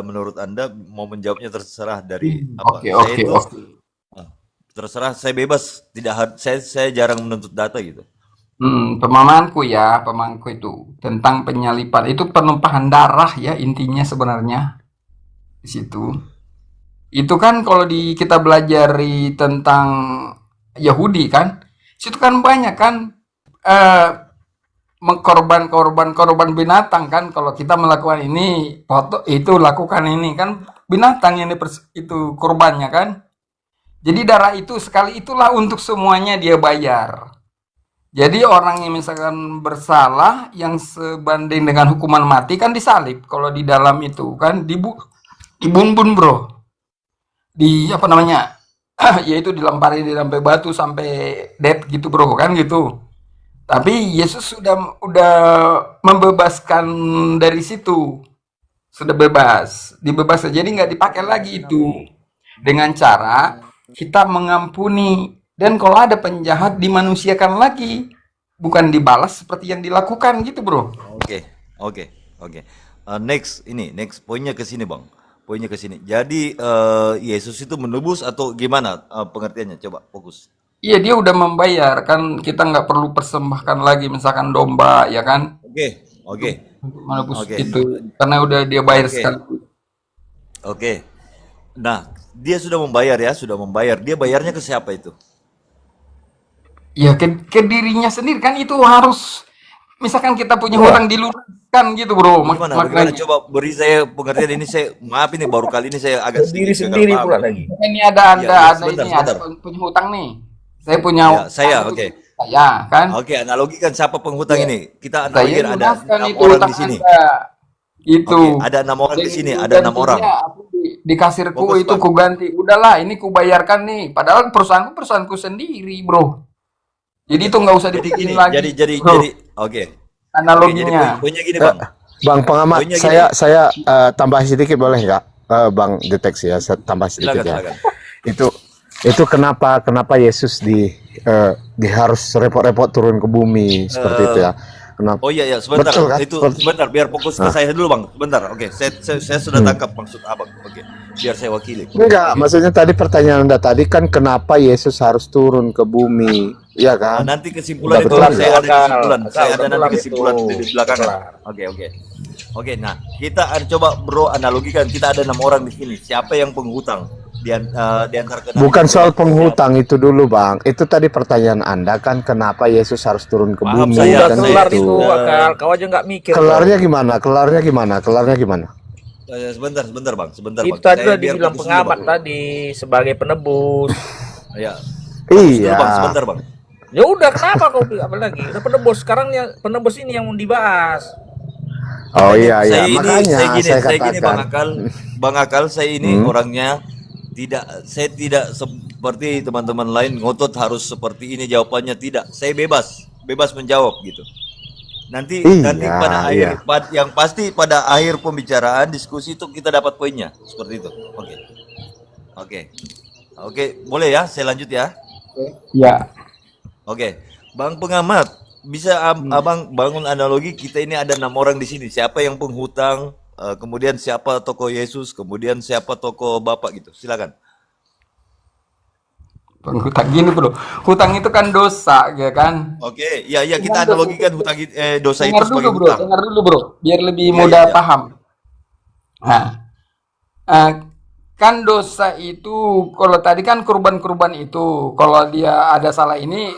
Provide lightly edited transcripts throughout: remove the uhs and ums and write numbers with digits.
menurut Anda mau menjawabnya terserah dari apa? Oke, Saya oke, itu oke. terserah, saya bebas, tidak saya jarang menuntut data gitu. Pemahamanku itu tentang penyalipan itu penumpahan darah ya intinya sebenarnya di situ. Itu kan kalau kita belajari tentang Yahudi kan, situ kan banyak kan eh, korban binatang kan. Kalau kita melakukan ini, foto itu lakukan ini kan binatang yang itu korbannya kan. Jadi darah itu sekali itulah untuk semuanya dia bayar. Jadi orang yang misalkan bersalah yang sebanding dengan hukuman mati kan disalib. Kalau di dalam itu kan dibumbun bro, di apa namanya, yaitu dilempari sampai batu sampai dead gitu bro kan gitu. Tapi Yesus sudah membebaskan dari situ, sudah bebas, dibebas. Jadi nggak dipakai lagi itu dengan cara kita mengampuni, dan kalau ada penjahat dimanusiakan lagi, bukan dibalas seperti yang dilakukan gitu bro. Oke, oke, oke. Next poinnya ke sini bang. Poinnya ke sini. Jadi Yesus itu menebus atau gimana pengertiannya? Coba fokus. Iya dia udah membayar kan, kita nggak perlu persembahkan lagi misalkan domba ya kan Oke, oke, untuk menebus oke, itu, karena udah dia bayar oke, sekali. oke. Nah, dia sudah membayar ya, sudah membayar. Dia bayarnya ke siapa itu? Ya ke dirinya sendiri kan, itu harus misalkan kita punya Iya, hutang dilunaskan gitu bro, Bagaimana? Bagaimana? maknanya. Coba beri saya pengertian ini. Saya maaf ini baru kali ini saya agak sedikit gagal sendiri-sendiri paham pula ini. lagi. Ini ada Iya, ada iya, ada sebentar, ini ada sebentar. punya hutang nih, saya punya Ya, hutang saya, itu oke. saya kan, Oke, analogikan siapa penghutang ya, ini. Kita saya analogikan ada lunaskan 6 itu orang hutang di sini. anda itu, Oke, ada 6 orang di dan sini, itu ada 6 orang. gantinya aku di kasirku Fokus, itu Bang. ku ganti, udahlah ini ku bayarkan nih, padahal perusahaanku sendiri bro. Jadi Oke. itu nggak usah Jadi dipikirin gini, lagi bro, jadi oke. Oke, jadi analoginya. poinnya gini, Eh, Bang. Bang pengamat, Poinnya gini. saya tambah sedikit boleh nggak? Bang deteksi ya, saya tambah sedikit Silakan, ya. silakan. Itu itu kenapa Yesus di harus repot-repot turun ke bumi seperti itu Eh, ya? Kenapa? oh iya ya, sebentar. Betul kan? Itu sebentar biar fokus ke Nah, saya dulu, Bang. Sebentar. Oke, saya sudah tangkap maksud Abang. Oke. Biar saya wakili. enggak, Oke. maksudnya tadi pertanyaan Anda tadi kan kenapa Yesus harus turun ke bumi? Iya kan? Nanti kesimpulan Udah itu betul saya ya? ada kesimpulan. Akal, Saya udah ada nanti kelar itu. kesimpulan di Udah belakangan. kelar. Oke, oke. Oke, nah kita coba bro analogikan. Kita ada 6 orang di sini. Siapa yang penghutang di antara keenam ini? Bukan soal Coba siapa? penghutang itu dulu, Bang. Itu tadi pertanyaan Anda kan kenapa Yesus harus turun ke Maaf bumi saya, kan saya gitu. itu Kelarnya gimana? Kelarnya gimana? Kelarnya gimana? sebentar bang, sebentar Itu bang. tadi Saya udah biar dibilang fokus dulu bang. pengamat tadi sebagai penebus. Ya, fokus dulu bang, Iya. sebentar bang. Ya udah, kenapa kau apa lagi? Udah penebus, sekarang ya penebus ini yang mau dibahas. Oh Makanya iya iya. saya ini, Makanya saya saya gini bang katakan. Akal, bang Akal, saya ini Hmm? orangnya saya tidak seperti teman-teman lain ngotot harus seperti ini jawabannya, tidak. Saya bebas menjawab gitu. Nanti Iya, pada iya. yang pasti pada akhir pembicaraan diskusi itu kita dapat poinnya seperti itu. Oke, oke, oke, boleh ya? Saya lanjut ya. Ya, Oke, bang pengamat, bisa abang bangun analogi kita ini ada 6 orang di sini. Siapa yang penghutang? Kemudian siapa tokoh Yesus? Kemudian siapa tokoh Bapak gitu? Silakan. penghutang gini bro, hutang itu kan dosa ya kan. Oke, ya ya kita Dengar dulu, analogikan dosa itu dengar dulu sebagai bro, hutang. dengar dulu bro, biar lebih Iya iya mudah iya. paham. Nah, eh, kan dosa itu, kalau tadi kan kurban-kurban itu, kalau dia ada salah ini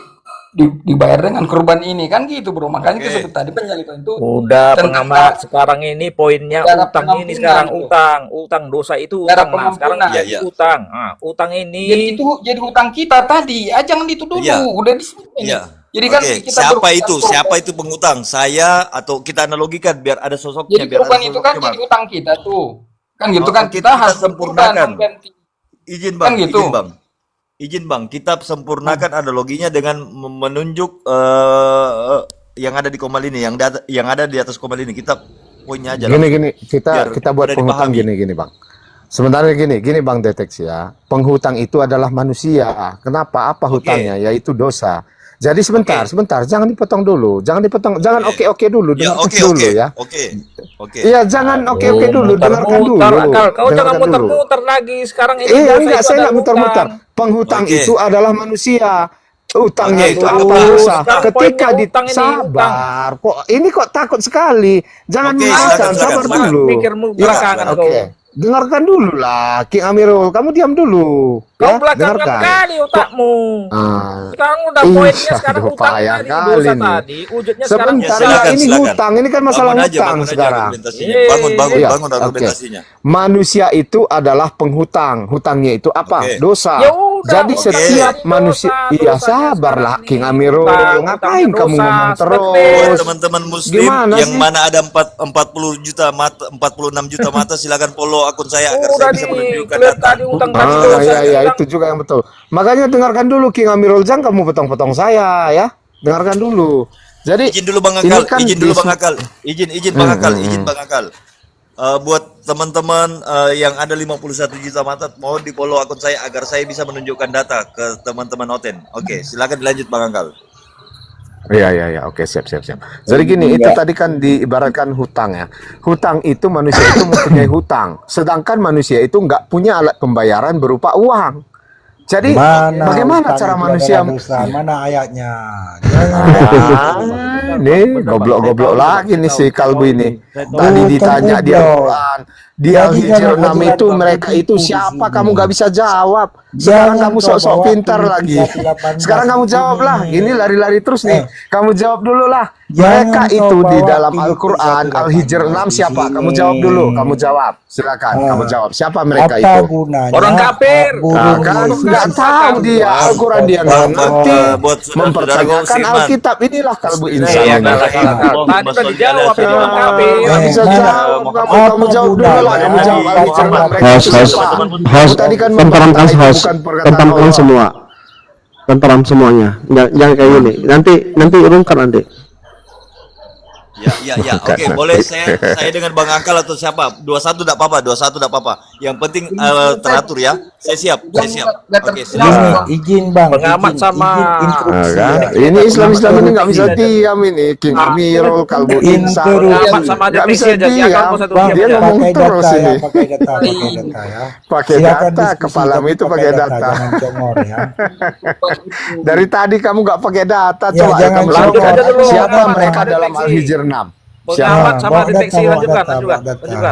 dibayar dengan kurban ini kan gitu bro. Makanya Oke. disebut tadi penyalipan itu Udah tentang pengamat, sekarang ini poinnya cara utang ini, pengampunan sekarang bro, utang dosa itu cara utang. Nah, sekarang pengampunan. Iya jadi iya. utang. Nah, utang Jadi ini itu jadi hutang kita tadi. Ah, jangan itu dulu, Iya. udah disebut ini. Iya. Jadi kan Oke, kita siapa berhutang itu? kurban. Siapa itu penghutang? Saya atau kita analogikan biar ada sosoknya, Jadi biar ada kurban itu kan sosoknya, jadi Bang. hutang kita tuh. Kan gitu Oh, kan, oke, kita kita harus berkurban sempurnakan. mengganti. Izin Kan Bang, gitu. izin Bang. Izin Bang, kita sempurnakan analoginya dengan menunjuk yang ada di komal ini, yang ada di atas komal ini. Kita poinnya aja Gini langsung. gini, Biar kita buat mudah penghutang dipahami. gini Bang. Sebenarnya gini Bang deteksi ya. Penghutang itu adalah manusia. Kenapa? Apa Oke. hutangnya? Yaitu dosa. Jadi sebentar, jangan dipotong dulu, jangan oke dulu, Ya, dengarkan oke, dulu oke, ya. oke, oke. Iya, jangan oke dulu, dengarkan dulu. Muter-muter, Akal. Kau jangan Dengarkan dulu. muter-muter lagi. Sekarang ini Iya, dosa enggak, itu saya ada enggak muter-muter. hutang. Penghutang Oke. itu adalah manusia. Utangnya Oke, itu itu apa? apa? Dosa. Sekarang Ketika poinnya utang ini, sabar, kok ini kok takut sekali. Jangan Oke, mengarahkan, silakan, sabar silakan. dulu. Mikirmu Iya, belakangan oke. kau. Dengarkan dulu lah, King Amirul. Kamu diam dulu. Kau Ya, belakangan dengarkan. kali otakmu. Ah, Sekarang udah Ih, poinnya sekarang aduh, utang payah tadi, kali dosa nih. tadi, wujudnya sekarang Sebentar, Ya, silakan, ini silakan. hutang. Ini kan masalah hutang bangun aja sekarang. argumentasinya. Bangun Iya, argumentasinya. Manusia itu adalah penghutang. Hutangnya itu apa? Oke. Dosa. Ya udah, Jadi oke. setiap Dosa, manusia, iya dosanya sabarlah sekarang King ini. Amirul. Utang, Ngapain utangnya kamu dosa, ngomong seperti- Buat terus? teman-teman muslim Gimana yang sih? mana ada 40 juta mata, 46 juta mata, silakan follow akun saya agar Udah saya bisa menunjukkan clear data. tadi utang tadi Ah, dosa. iya, itu juga yang betul. Makanya dengarkan dulu King Amirul, jangan kamu potong-potong saya ya. Dengarkan dulu. Jadi Izin dulu Bang ini Akal, kan izin dulu di- Bang Akal. Izin Bang Akal, izin Bang Akal. Buat teman-teman yang ada 51 juta mata, mau di follow akun saya agar saya bisa menunjukkan data ke teman-teman Oten. Oke, silakan dilanjut Bang Akal. Iya, oke, siap. Jadi gini, itu tadi kan diibaratkan hutang ya. Hutang itu manusia itu mempunyai hutang, sedangkan manusia itu nggak punya alat pembayaran berupa uang. Jadi bagaimana utang cara itu manusia? adalah dosa? Mana ayatnya? Nih goblok-goblok lagi nih si kalbu ini. Tadi ditanya di Al-Quran, di Al-Hijr 6 itu mereka itu siapa? Kamu nggak bisa jawab. Sekarang kamu sok-sok pintar lagi. Sekarang kamu jawablah. Ini lari-lari terus nih. Kamu jawab dulu lah. Mereka itu di dalam Al-Quran Al-Hijr 6 siapa? Kamu jawab dulu. Kamu jawab. Silakan. Kamu jawab. Siapa mereka Apa itu? gunanya? Orang kafir. Nah, kan nggak tahu dia Al-Quran, dia nggak ngerti buat saudara-saudara mempertanyakan seiman. Alkitab. Inilah kalbu Iya, insan ini. Akal. Tadi udah dijawab itu orang kafir. Nggak bisa jawab. Kamu jawab dulu lah. Kamu jawab Al-Hijr 6 mereka Host, itu host, siapa? host, Tadi kan tenteramkan membantah, itu host, bukan perkataan tenteramkan Allah. semua, tenteram semuanya, jangan kayak gini, nanti urungkan nanti. Ya. Oke, boleh saya dengan Bang Akal atau siapa? 21 enggak apa-apa, 21 enggak apa-apa. Yang penting teratur ya. Saya siap. Oke, silakan. Izin bang, Pengamat sama- izin instruksi. Nah, ini Islam ini nggak bisa diam ini. King Amirul, kalbu insan. Pengamat sama Nggak bisa deteksi aja. Dia diam. akan satu Bang, diam Dia aja. ngomong pakai terus data ini. ya, pakai data ya. Pakai Silakan data, diskusi, kepalamu tapi itu pakai pakai data. Jangan congor ya. Dari tadi kamu nggak pakai data, Ya, coba jangan kamu lanjut lakukan. aja dulu. Siapa Pengamat mereka sama dalam deteksi. Al-Hijr 6? Pengamat sama Bawa deteksi data, lanjutkan. bawa data.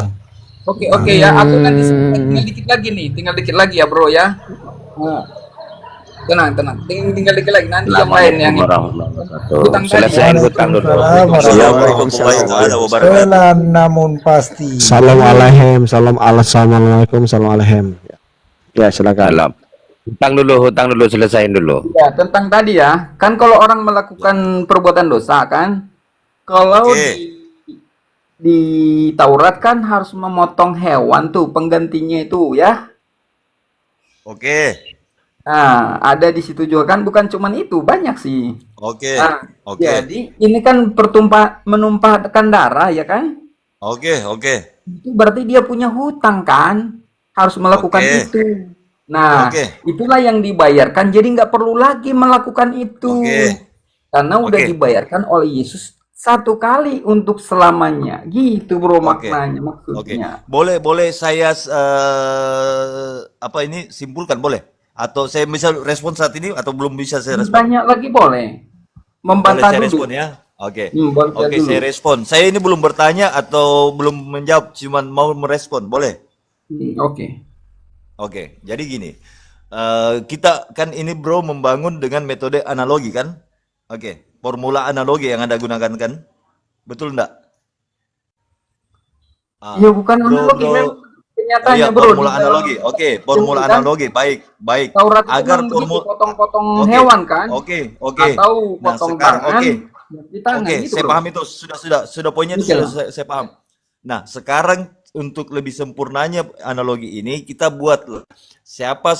Oke ya, aku nanti tinggal dikit lagi nih, tinggal dikit lagi ya bro ya. Nah, tenang, tinggal dikit lagi nanti yang lain yang hutang tadi. Selesaiin hutang dulu. Waalaikumsalam. Pelan namun pasti. Assalamualaikum, assalamualaikum. Ya silakan. Salam. Hutang dulu, selesaiin dulu. Ya, tentang tadi ya, kan kalau orang melakukan perbuatan dosa kan, kalau Oke. di Taurat kan harus memotong hewan tuh penggantinya itu ya. Oke. Nah, ada di situ juga kan, bukan cuman itu, banyak sih. Oke. Nah, Oke. jadi ini kan menumpahkan darah ya kan? Oke. Itu berarti dia punya hutang kan, harus melakukan Oke. itu. Nah, Oke. itulah yang dibayarkan, jadi nggak perlu lagi melakukan itu. Oke. Karena udah Oke. dibayarkan oleh Yesus satu kali untuk selamanya. Gitu bro Oke. maknanya, Oke. maksudnya. Boleh saya apa ini simpulkan boleh? Atau saya bisa respon saat ini atau belum bisa saya respon? Tanya lagi boleh. Boleh Membantah saya dulu. respon ya? Oke. Bantah Oke, dulu. saya respon. Saya ini belum bertanya atau belum menjawab, cuman mau merespon. Boleh? Oke. Oke. Jadi gini. Kita kan ini bro membangun dengan metode analogi kan? Oke. Formula analogi yang Anda gunakan kan? Betul enggak? Ya bukan Bro, analogi, bro. memang kenyataannya Iya, bro. formula Di dalam analogi. Oke, formula kan, analogi. Baik. Taurat itu Agar kan begitu, formula potong-potong Oke, hewan kan? Oke. Atau Nah, potong sekarang tangan, oke. di tangan Oke, gitu saya bro. paham itu. Sudah poinnya itu Oke sudah lah. saya paham. Nah, sekarang untuk lebih sempurnanya analogi ini kita buat siapa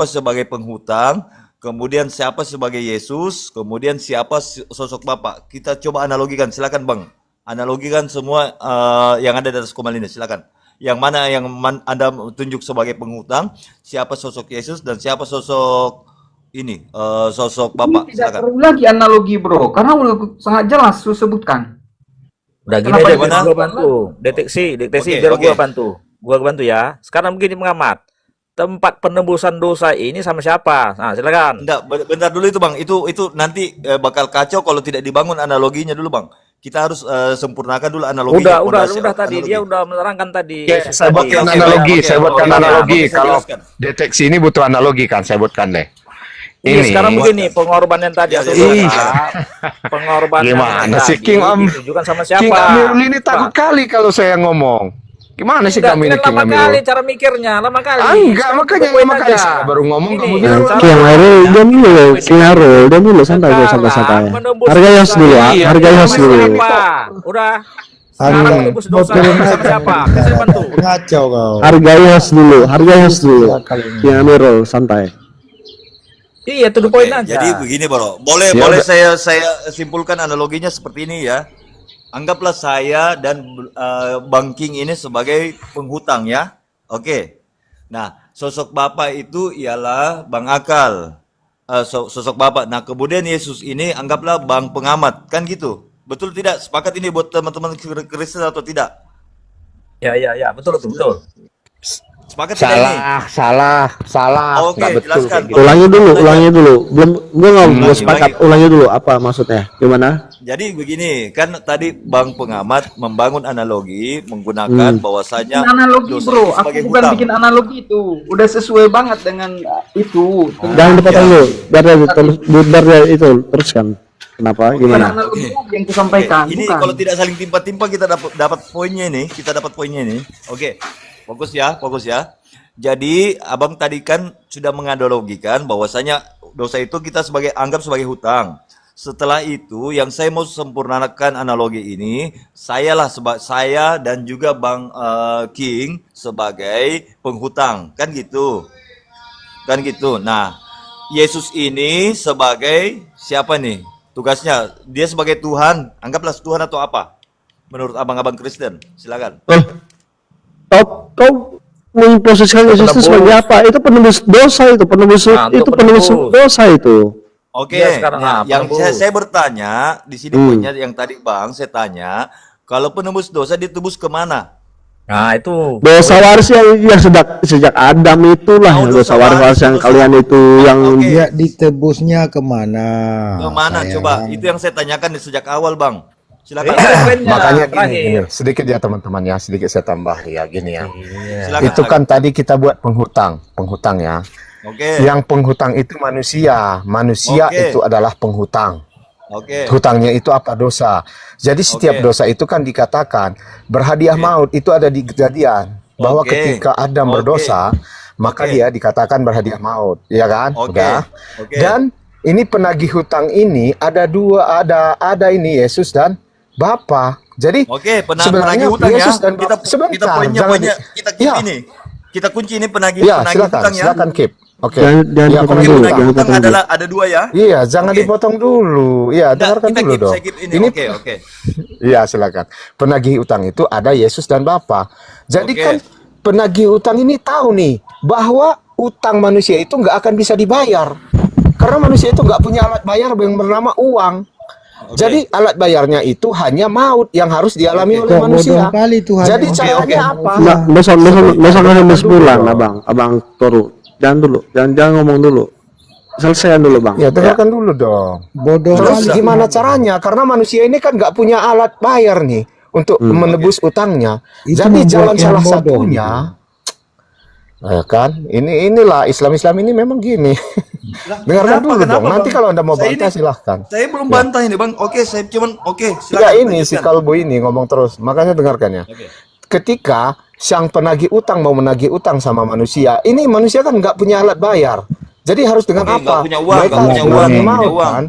sebagai penghutang, kemudian siapa sebagai Yesus, kemudian siapa sosok Bapak. Kita coba analogikan, silakan Bang. Analogikan semua yang ada di atas komal ini, silakan. Yang mana yang Anda tunjuk sebagai penghutang, siapa sosok Yesus dan siapa sosok ini sosok Bapak? Ini tidak Silakan. perlu lagi analogi bro, karena udah sangat jelas sebutkan. Udah gini Kenapa aja, gimana? gua bantu. Deteksi Oke, biar oke. gua bantu. Gua bantu ya. Sekarang begini pengamat. Tempat penebusan dosa ini sama siapa? Nah, silakan. Enggak, bentar dulu itu Bang. Itu nanti bakal kacau kalau tidak dibangun analoginya dulu Bang. Kita harus sempurnakan dulu analoginya. Udah tadi dia udah menerangkan tadi. Oke, Yesus saya tadi. buatkan oke, analogi, oke, saya buatkan oke, analogi. oke, saya Kalau jelaskan. deteksi ini butuh analogi kan, saya buatkan deh. Iya, Ini sekarang begini, pengorbanan tadi Ya, atau ya, iya. dosa, pengorbanan Gimana yang sih, tadi King Am? ditujukan sama King siapa? Amirul ini takut kali kalau saya ngomong. Gimana sih kami ini Kan King lama kali Amirul? cara mikirnya, lama kali. Enggak, makanya Poin lama kali aja. saya baru ngomong Ini, kamu cara bilang Oke, yang akhirnya diam dulu, Sinarul, diam dulu, santai, santai, santai. menembus Hargai host dosa dulu, ini hargai host sama dulu. siapa? Udah. Sekarang Anda menembus dosa turun sama aja. siapa? Saya bantu. Ngacau kau. Hargai host dulu, hargai host dulu. Yang Amirul, santai. Iya, to the point Oke, aja. jadi begini Bro. Boleh Ya boleh udah. saya simpulkan analoginya seperti ini ya. Anggaplah saya dan Bang King ini sebagai penghutang ya. Oke. Nah, sosok Bapak itu ialah Bang Akal. Sosok Bapak. Nah, kemudian Yesus ini anggaplah Bang Pengamat, kan gitu. Betul tidak? Sepakat ini buat teman-teman Kristen atau tidak? Ya, betul. Sepakat tidak ini? Salah. Oke, Nggak betul jelaskan. kayak gitu. Ulangi dulu. Belum, gue nggak Ulangi, sepakat. ulangi. Ulangi dulu, apa maksudnya? Gimana? Jadi begini, kan tadi Bang Pengamat membangun analogi menggunakan bahwasanya Analogi dosa bro, itu aku sebagai bukan hutang. bikin analogi itu. Udah sesuai banget dengan itu. Jangan dipotong Ya. dulu. Biar dia itu teruskan. Kenapa? Bukan Gimana? analogi lagi yang kusampaikan. Ini bukan. kalau tidak saling timpa-timpa kita dapat poinnya ini, kita dapat poinnya ini. Oke. Fokus ya. Jadi Abang tadi kan sudah menganalogikan bahwasanya dosa itu kita anggap sebagai hutang. Setelah itu yang saya mau sempurnakan analogi ini, saya dan juga Bang King sebagai penghutang, kan gitu. Kan gitu. Nah, Yesus ini sebagai siapa nih? Tugasnya dia sebagai Tuhan, anggaplah Tuhan atau apa? Menurut abang-abang Kristen, silakan. Kau memposisikan Yesus itu sebagai apa? Itu penembus dosa itu, Nah, untuk penembus penembus. dosa itu. Oke, Iya, sekarang, nah, yang penebus. saya bertanya di sini poinnya yang tadi Bang saya tanya, kalau penembus dosa ditebus kemana? Nah, itu. Dosa waris yang sejak Adam itulah Oh, yang dosa dosa waris waris, yang dosa- kalian itu yang Oke. Dia ditebusnya kemana? Kemana sayang? coba? Itu yang saya tanyakan di sejak awal, Bang. Silakan. Makanya terakhir. gini, sedikit ya teman-teman ya, sedikit saya tambah ya gini ya. Silakan. Itu kan tadi kita buat penghutang ya. Oke. Yang penghutang itu manusia Oke. itu adalah penghutang. Oke. Hutangnya itu apa? Dosa. Jadi setiap Oke. dosa itu kan dikatakan berhadiah maut, itu ada di Kejadian bahwa Oke. ketika Adam Oke. berdosa, maka Oke. dia dikatakan berhadiah maut, ya kan? Oke. Udah. Oke. Dan ini penagih hutang ini ada dua, ada ini Yesus dan Bapa. Jadi Oke, sebenarnya penagih hutang ya. Yesus dan Kita Bapa. Sebentar, kita poinnya jangan poinnya di- kita keep Ya. ini. Kita kunci ini penagih Ya, penagih silakan, hutang ya. silakan keep. Oke. Jangan Ya, potong penagih dulu, hutang. jangan Hutang potong dulu. ada dua ya. Iya, jangan Oke. dipotong dulu. Iya, Nggak, dengarkan kita dulu keep, dong. saya keep ini. Ini Oke. Iya, silakan. Penagih utang itu ada Yesus dan Bapa. Jadi Oke. kan penagih utang ini tahu nih bahwa utang manusia itu nggak akan bisa dibayar. Karena manusia itu nggak punya alat bayar yang bernama uang. Jadi alat bayarnya itu hanya maut yang harus dialami oleh Kok manusia. bodoh kali Tuhan. Jadi Oke, caranya oke. apa? Nah, besok habis bulan, dong. abang Toru. Jangan ngomong dulu. Selesaikan dulu, Bang. Ya, dengarkan dulu dong. Bodoh Terus kali. gimana caranya? Karena manusia ini kan nggak punya alat bayar nih untuk menebus utangnya. Itu Jadi membuat jalan yang salah bodoh, satunya, ya kan? Inilah Islam ini memang gini. Dengarkan dulu dong. Bang? Nanti kalau Anda mau Saya bantah ini- silahkan. Saya belum bantah ini, Bang. Oke, saya cuman Ya silakan. ini si lanjutkan. Kalbo ini ngomong terus. Makanya dengarkan ya. Oke. Ketika sang penagih utang mau menagih utang sama manusia, ini manusia kan nggak punya alat bayar. Jadi harus dengan Oke, apa? nggak punya uang, Mereka nggak harus punya uang, mengalami nggak maut punya uang. kan?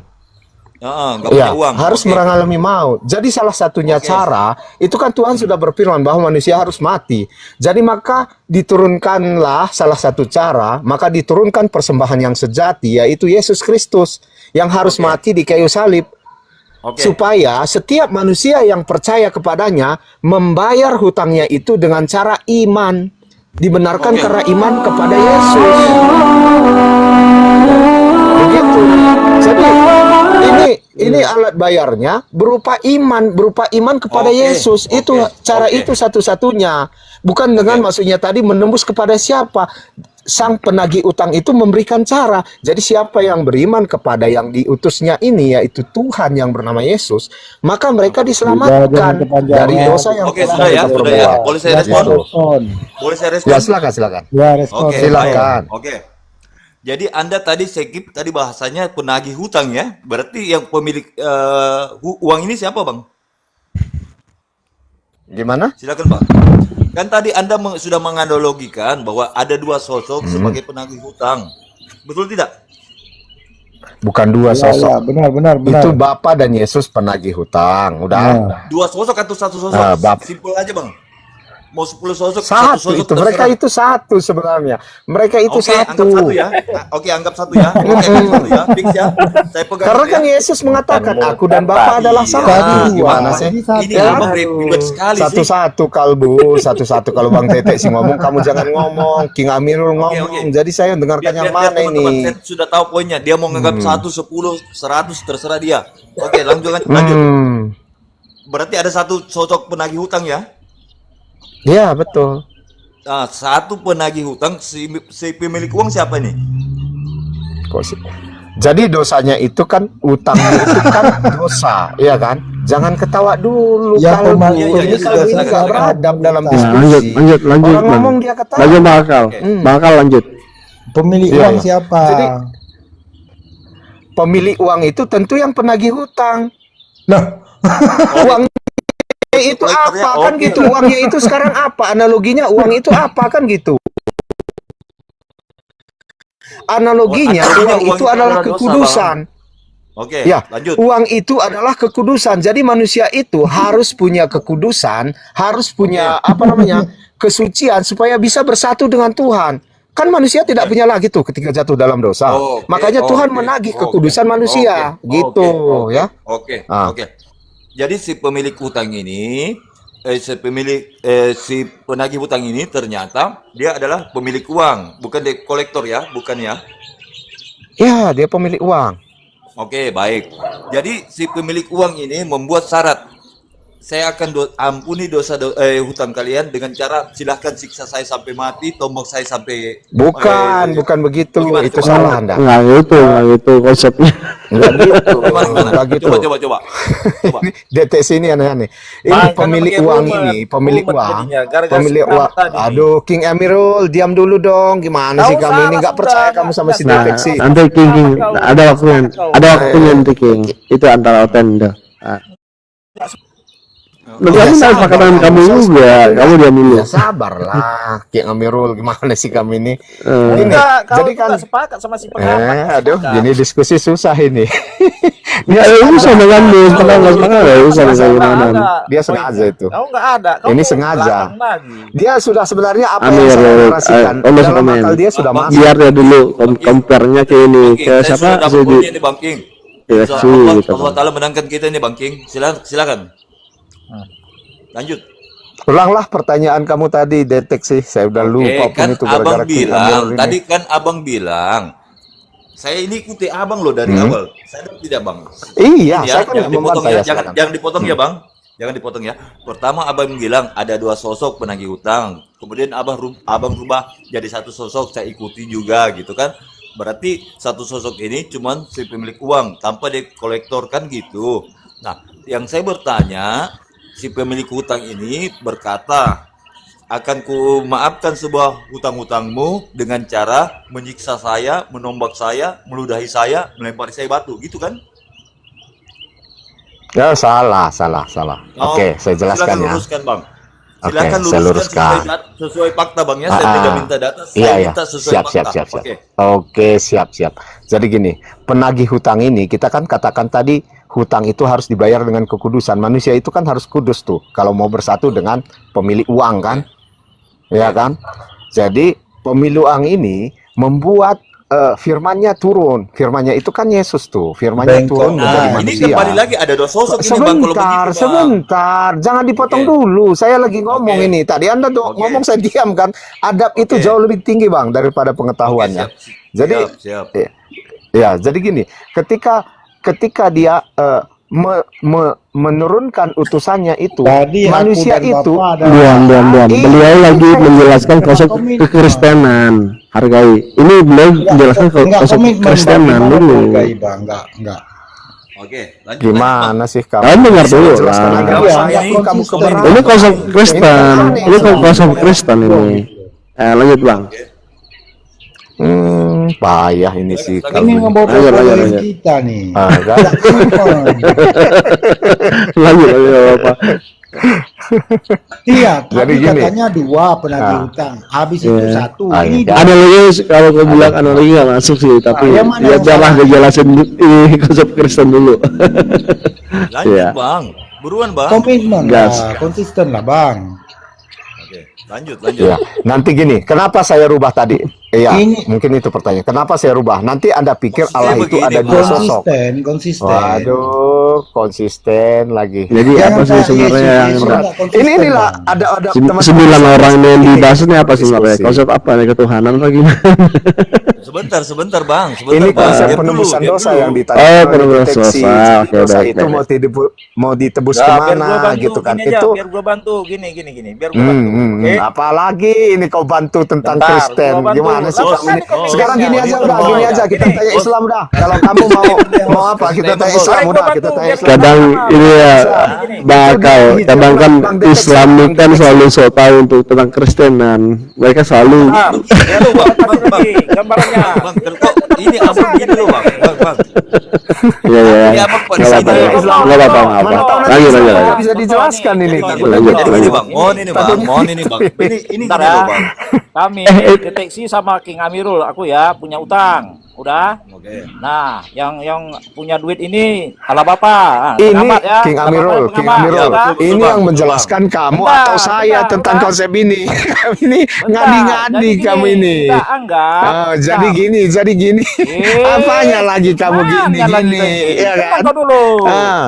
Nggak Ya, punya uang. harus Oke. mengalami maut. Jadi salah satunya Oke. cara itu kan Tuhan sudah berfirman bahwa manusia harus mati. Jadi maka diturunkanlah salah satu cara, maka diturunkan persembahan yang sejati yaitu Yesus Kristus yang harus Oke. mati di kayu salib Oke. supaya setiap manusia yang percaya kepadanya membayar hutangnya itu dengan cara iman. Dibenarkan Oke. karena iman kepada Yesus. Begitu. Jadi ini alat bayarnya berupa iman kepada Oke, Yesus. Itu oke, cara oke. itu satu-satunya. Bukan dengan maksudnya tadi menembus kepada siapa. Sang penagih utang itu memberikan cara. Jadi siapa yang beriman kepada yang diutusnya ini, yaitu Tuhan yang bernama Yesus, maka mereka diselamatkan Jangan kepanjangan. dari dosa yang Oke, telah sudah ya, mereka sudah ya. perbuat. Boleh saya Ya, respon? respon. Boleh saya respon? Ya, silakan. Ya, respon. Oke, Silakan. baik. Oke. Jadi Anda tadi skip tadi bahasanya penagih hutang ya. Berarti yang pemilik uang ini siapa, Bang? Gimana? Silakan, Bang. Kan tadi Anda sudah menganalogikan bahwa ada dua sosok sebagai penagih hutang. Betul tidak? Bukan dua Ya, sosok. ya, benar. Itu Bapa dan Yesus penagih hutang. Udah. Nah, Dua sosok atau satu sosok? Ah, Bap. Simpel aja, Bang. Mau 10 sosok, Satu satu sosok itu. Mereka terserah. itu satu sebenarnya. Mereka itu Oke, satu. anggap satu ya. Oke, anggap satu ya. Oke, anggap satu ya. Fix ya. Saya pegang Karena itu kan ya. Yesus mengatakan aku dan Bapa adalah Iya. satu. Gimana sih? Ini abang ribet sekali sih. Satu-satu kalbu, satu-satu. Kalau Bang Tete sih ngomong, kamu jangan ngomong. King Amirul ngomong. Oke. Jadi saya dengarkan yang mana teman-teman, ini? saya sudah tahu poinnya. Dia mau nganggap 1, 10, 100 terserah dia. Oke, lanjut. Berarti ada satu sosok penagih hutang ya. Ya betul. Nah, satu penagih hutang si pemilik uang siapa nih? Kok sih? Jadi dosanya itu kan utangnya itu kan dosa, iya kan? Jangan ketawa dulu. Ya, Kalbu. pemain- Iya, Ini iya, Kalbu ini silakan, nggak silakan. beradab dalam Nah, diskusi. lanjut, Orang Bang. ngomong dia ketawa. Lanjut bakal. Hmm. Lanjut. pemilik Iya, uang iya. siapa? Jadi, pemilik uang itu tentu yang penagih hutang. Nah, Uang itu Kolektornya, apa kan oke. gitu? Uangnya itu sekarang apa? Analoginya uang itu apa kan gitu? Analoginya uang itu adalah kekudusan. Oke, Ya, lanjut. uang itu adalah kekudusan. Jadi manusia itu harus punya kekudusan, harus punya apa namanya? Kesucian supaya bisa bersatu dengan Tuhan. Kan manusia tidak punya lagi tuh ketika jatuh dalam dosa. Oke, Makanya Tuhan oke, menagih oke, kekudusan manusia, oke, gitu oke, ya. Oke, Ah. oke. Jadi si pemilik hutang ini, si penagih hutang ini ternyata dia adalah pemilik uang, bukan kolektor ya, bukan ya. Ya, dia pemilik uang. Oke, baik. Jadi si pemilik uang ini membuat syarat. Saya akan ampuni hutang kalian dengan cara silahkan siksa saya sampai mati, tombak saya sampai Bukan begitu. Gimana, Itu coba? salah Anda. Enggak gitu konsepnya. Enggak gitu. Gimana? Enggak gitu. Coba. Ini deteksi ini aneh-aneh. Ini Bang, pemilik karena pakai uang rumet. ini, pemilik Rumet uang. jadinya, gara-gara Pemilik si uang. tadi. Aduh, King Amirul, diam dulu dong. Gimana sih Nggak kamu usah, ini nggak sudah, percaya kamu sama si Nah, deteksi? nanti King, ada waktunya nanti King. Itu antara otenda. Lu kamu Ya, nggak sabar, pakai tangan kamu juga, kamu diam dulu. Ya sabarlah, King Amirul. Gimana sih kamu ini? Eh, Ini, jadi kan, sepakat sama si pengamat. aduh, ini diskusi susah ini. ya bisa dengan lu, sekarang nggak semangat ya bisa gimana? Dia sengaja itu. Kamu nggak ada. Kamu Ini sengaja. belakang lagi. Dia sudah sebenarnya apa Amir, yang saya narasikan Omes dalam komen. akal dia sudah masuk. Biar dia dulu compare-nya ke ini, Bang King, ke saya siapa? sudah dapat Si poinnya nih Bang King. Ya, Insya sih, Allah, gitu. Allah Ta'ala menangkan kita nih Bang King. Silakan. Lanjut. Ulanglah pertanyaan kamu tadi, deteksi. Saya udah lupa pun kan itu gara-gara abang King bilang, Amirul ini. tadi kan abang bilang, saya ini ikuti abang loh dari awal. Saya tidak bang. Iya, Ini saya kan jangan nggak dipotong membantah ya, ya jangan, sekarang. jangan dipotong ya bang. Jangan dipotong ya. Pertama abang bilang ada dua sosok penagih hutang. Kemudian abang rubah jadi satu sosok, saya ikuti juga gitu kan. Berarti satu sosok ini cuman si pemilik uang tanpa dikolektor kan gitu. Nah, yang saya bertanya, si pemilik hutang ini berkata, akan ku maafkan sebuah hutang-hutangmu dengan cara menyiksa saya, menombak saya, meludahi saya, melempari saya batu, gitu kan? Ya salah. Oke, saya jelaskan silakan ya. luruskan bang. Oke, Silakan saya luruskan luruskan. sesuai fakta bang ya. Saya tidak minta data, saya Iya, minta sesuai siap. fakta. Oke. Oke, siap. Jadi gini, penagih hutang ini kita kan katakan tadi hutang itu harus dibayar dengan kekudusan. Manusia itu kan harus kudus tuh kalau mau bersatu dengan pemilik uang kan, ya kan? Jadi pemilik uang ini membuat firmannya turun. Firmannya itu kan Yesus tuh. Firmannya Bengkok. turun menjadi Nah, ini manusia. kembali lagi ada dua sosok ini bang kalau begitu bang. Sebentar, jangan dipotong Oke. dulu. Saya lagi ngomong Oke. ini. Tadi Anda Oke. ngomong saya diam kan. Adab itu Oke. jauh lebih tinggi bang daripada pengetahuannya. Oke, Jadi siap. eh, Ya, jadi gini, ketika dia menurunkan utusannya itu, Tadi aku manusia dan itu Bapak ada Diam. Beliau lagi menjelaskan konsep kekristenan. Hargai. Ini beliau menjelaskan enggak konsep komitmen kekristenan Bang, dulu. menghargai, Bang. Enggak. Oke, lanjut. gimana sih kamu? Kalian dengar Bisa dulu jelaskan lah. aja, Iya, saya ini pun kamu konsisten. keberatan. Ini konsep Kristen. Ini konsep Kristen ini. Lanjut bang. Payah ini sih Ini kalau Lanjut. ngebodoh-bodohin kita nih. kan? Lanjut apa? Iya, Jadi tadi gini. katanya 2 penagih hutang. Habis itu Iya. 1. Ah, Ini iya. Ada lagi kalau kau bilang analogi nggak masuk sih, tapi Yang mana ya yang jangan salah? dijelasin ini konsep Kristen dulu. Lanjut, Iya. Bang. Buruan, Bang. komitmen Gas. lah, konsisten lah Bang. Oke, lanjut. Ya, nanti gini, kenapa saya rubah tadi? Iya, Ini- mungkin itu pertanyaan. Kenapa saya rubah? Nanti Anda pikir Maksudnya Allah itu begini, ada dua Bang. sosok. Konsisten. Waduh, konsisten lagi. Jadi Jangan apa sih kayak sebenarnya Yesus, yang Yesus berat? nggak konsisten, Inilah Bang. ada teman-teman 9 orang ini yang dibahas ini apa sebenarnya? diskusi. Konsep apa nih, ketuhanan atau gimana? Sebentar, Bang. Sebentar, Ini Bang. konsep Biar dulu, penebusan biar dosa dulu. yang ditanya. Oh, penebusan deteksi. dosa. Oke, Dosa baik, itu baik. mau ditebus Ya, biar gua kemana bantu gitu kan? gini aja, Itu biar gua bantu gini. Biar gua bantu. Oke. apalagi ini kau bantu tentang Bentar, Kristen. gua bantu. Gimana sih Lah, kamu ini? kan ini Sekarang gini kau aja ini udah, bos. gini aja kita Gini, tanya bos. Islam dah. Kalau kamu mau apa? Kita tanya Bos. Islam Gua udah, bantu, kita tanya biar Islam. Kadang ini ya bakal, kadang kan Islam ini kan selalu so tahu untuk tentang Kristenan. Mereka selalu Nah, ya lu gua kasih lagi gambarannya. Bang, kok ini abang gini loh, Bang. Bang. ya. Ini abang pada Nggak sini. apa-apa, nggak apa-apa. Mana tahu nanti Lanjut. Islam bisa dijelaskan ini. Lanjut, Lanjut. Jadi gini, Bang. Mohon ini, Bang. Ini Bentar gini ya. loh, Bang. Kami deteksi sama King Amirul, aku ya punya utang. Udah. Oke. Nah, yang punya duit ini ala Bapak. Ini Pengamat ya. King Bapak Amirul, pengamat, King ya Amirul. kan? Betul, Ini Bang. yang menjelaskan kamu Bentar, atau saya bentar, tentang bentar. konsep ini. Kamu ini Bentar, ngadi-ngadi jadi kamu gini, ini. kita anggap. Oh, jadi Nah, gini. Apanya lagi kamu Apanya lagi gini, tadi? ya Tenang kan? kau dulu. Ah,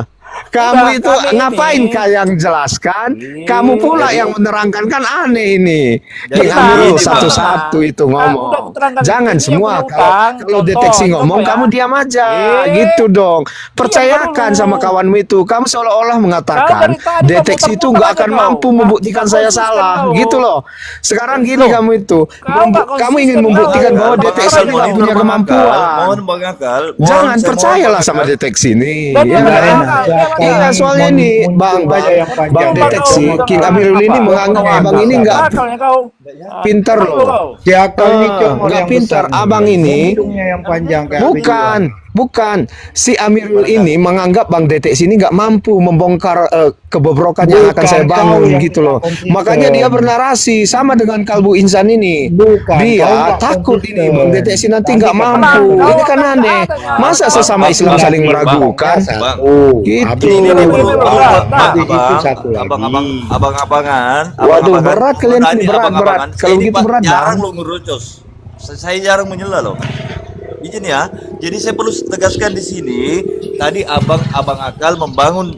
kamu Udah, itu kami ngapain ini- kah yang jelaskan? Iya. Kamu pula yang menerangkan, kan aneh ini. Jadi King Amirul gini, satu-satu Bang. itu Nah, ngomong. udah aku terangkan Jangan ini yang semua punya kalau utang, deteksi contoh ngomong ya. kamu diam aja, gitu Iya, dong. Percayakan dulu. sama kawanmu itu. Kamu seolah-olah mengatakan Kau dari tadi deteksi kau itu muter-muter nggak aja akan kau. mampu membuktikan Nggak saya konsisten salah, kau. gitu loh. Sekarang gini kamu itu, nggak kamu ingin konsisten membuktikan kau. bahwa Bang deteksi Akal, ini nggak mohon punya Bang Akal, kemampuan. Mohon Bang Akal. Jangan Saya percayalah mohon, sama Bang Akal. deteksi ini. Dan Ya dia kan? bilang, Iya, soalnya ini Bang deteksi King Amirul ini menganggap abang ini nggak akalnya kau. pintar loh. Si akal ini congor nggak yang pintar. besar nih. Abang ini Hidungnya yang panjang kayak bukan. Si Amirul ini menganggap Bang Deteksi ini nggak mampu membongkar kebobrokan yang akan Bukan, saya kau bangun yang gitu loh. nggak konsisten. Makanya dia bernarasi sama dengan Kalbu Insan ini. Bukan, kau Dia nggak takut konsisten. ini Bang Deteksi nanti Tadi nggak kata mampu. Bang, Ini kau kan kan aneh. ada, Masa Bang. sesama Bang, Islam Bang, saling Bang, meragukan? Bang. Gitu. Habis Ini, itu Bang. satu lagi. Abang-abangan. Waduh, berat kalian Tadi ini, berat. abang-abangan. Kalau Saya ini, begitu Pak, berat, jarang Bang. lo ngerocos. Saya jarang menyela loh. Izin ya. Jadi saya perlu tegaskan di sini. Tadi abang Akal membangun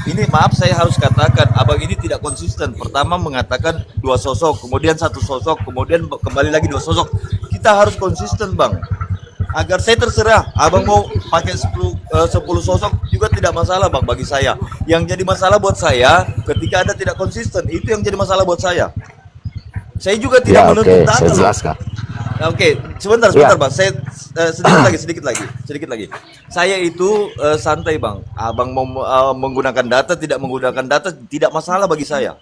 ini, maaf saya harus katakan, abang ini tidak konsisten. Pertama mengatakan dua sosok, kemudian satu sosok, kemudian kembali lagi dua sosok. Kita harus konsisten, Bang. Agar saya terserah, abang mau pakai 10 sosok juga tidak masalah, Bang, bagi saya. Yang jadi masalah buat saya ketika Anda tidak konsisten, itu yang jadi masalah buat saya. Saya juga tidak Ya, menuntut oke, Anda saya loh. jelaskan. Oke, sebentar, Ya. Bang. Saya sedikit lagi. Saya itu santai, Bang. Abang mau menggunakan data, tidak menggunakan data, tidak masalah bagi saya.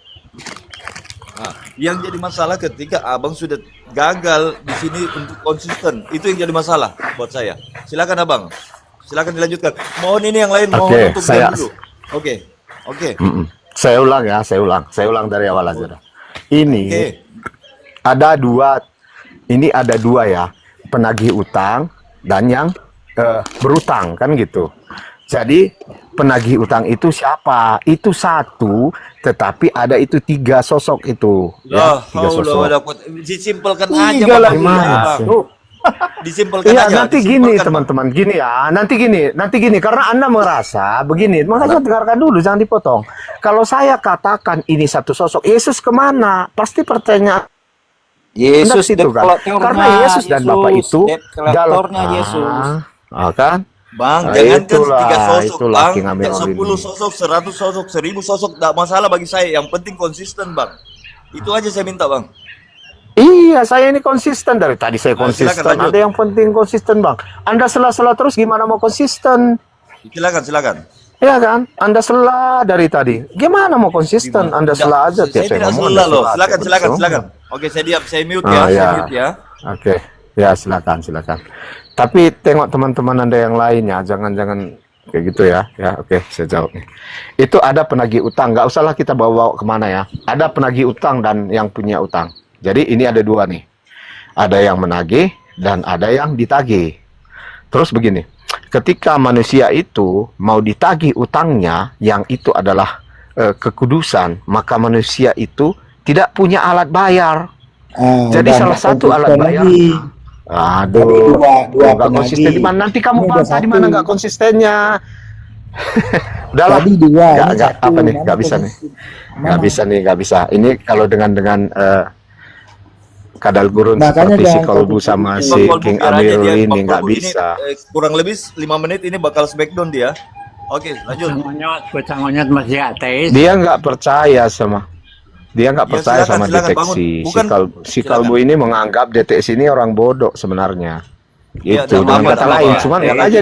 Nah, yang jadi masalah ketika abang sudah gagal di sini untuk konsisten, itu yang jadi masalah buat saya. Silakan abang, silakan dilanjutkan. Mohon ini yang lain, mohon Oke, untuk saya- diam dulu. Oke. Saya ulang ya, saya ulang dari awal aja. Ini Oke. ada dua ya, penagih utang dan yang berutang kan gitu. Jadi penagih utang itu siapa? Itu satu, tetapi ada itu 3 sosok itu. Lah, Ya, 3 sosok. disimpelkan aja, Tiga Bang. lagi. Gimana Bang. sih? Disimpelkan Iya, aja. nanti gini disimpelkan, Bang. teman-teman, gini ya. Nanti gini karena Anda merasa begini. Makanya dengarkan dulu, jangan dipotong. Kalau saya katakan ini satu sosok, Yesus kemana? Pasti pertanyaan Yesus situ kan. kolektornya Karena Yesus dan Bapa itu debt collectornya Yesus. Kan? Bang, Nah, jangankan itulah, 3 sosok, itulah Bang. King Amirul 10 ini. sosok, 100 sosok, 1000 sosok, tidak masalah bagi saya. Yang penting konsisten, Bang. Itu aja saya minta, Bang. Iya, saya ini konsisten dari tadi saya Nah, konsisten. silakan lanjut. Ada yang penting konsisten, Bang. Anda sela-sela terus gimana mau konsisten? Silakan. Iya kan? Anda sela dari tadi. Gimana mau konsisten? Anda sela aja tiap saya tidak ngomong. sela Anda loh. sela Silakan, tiap silakan, ngomong. silakan. Oke, saya diam, saya mute Ah, ya, saya ya. mute ya. Oke. Ya, silakan. Tapi tengok teman-teman Anda yang lainnya, jangan kayak gitu ya. Ya, oke, saya jawab nih. Itu ada penagih utang, nggak usahlah kita bawa kemana ya. Ada penagih utang dan yang punya utang. Jadi ini ada dua nih. Ada yang menagih dan ada yang ditagih. Terus begini, ketika manusia itu mau ditagih utangnya, yang itu adalah kekudusan, maka manusia itu tidak punya alat bayar. Jadi udah salah nggak satu alat konsisten bayar. lagi. Aduh, Tadi dua nggak penagih. konsisten di mana? Nanti kamu Ini udah bantah di mana satu. nggak konsistennya. Udahlah, Tadi dua, ini nggak satu. apa nih, Mana nggak bisa nih, konsisten? nggak bisa. Ini kalau dengan kadal gurun Makanya seperti si jangan Kolbu konsisten sama itu. si Bang Kolbu, King biar aja Amirul dia, ini Bang nggak Kolbu ini, bisa. kurang lebih 5 menit ini bakal smackdown dia. Oke, lanjut. Bocah monyet masih ateis. Dia nggak percaya sama Ya, percaya silakan, sama silakan, deteksi. bangun. Bukan, Si silakan. Kalbu ini menganggap deteksi ini orang bodoh sebenarnya. Ya, Itu tidak dengan apa-apa, kata tidak lain, apa-apa. cuman Ya, makanya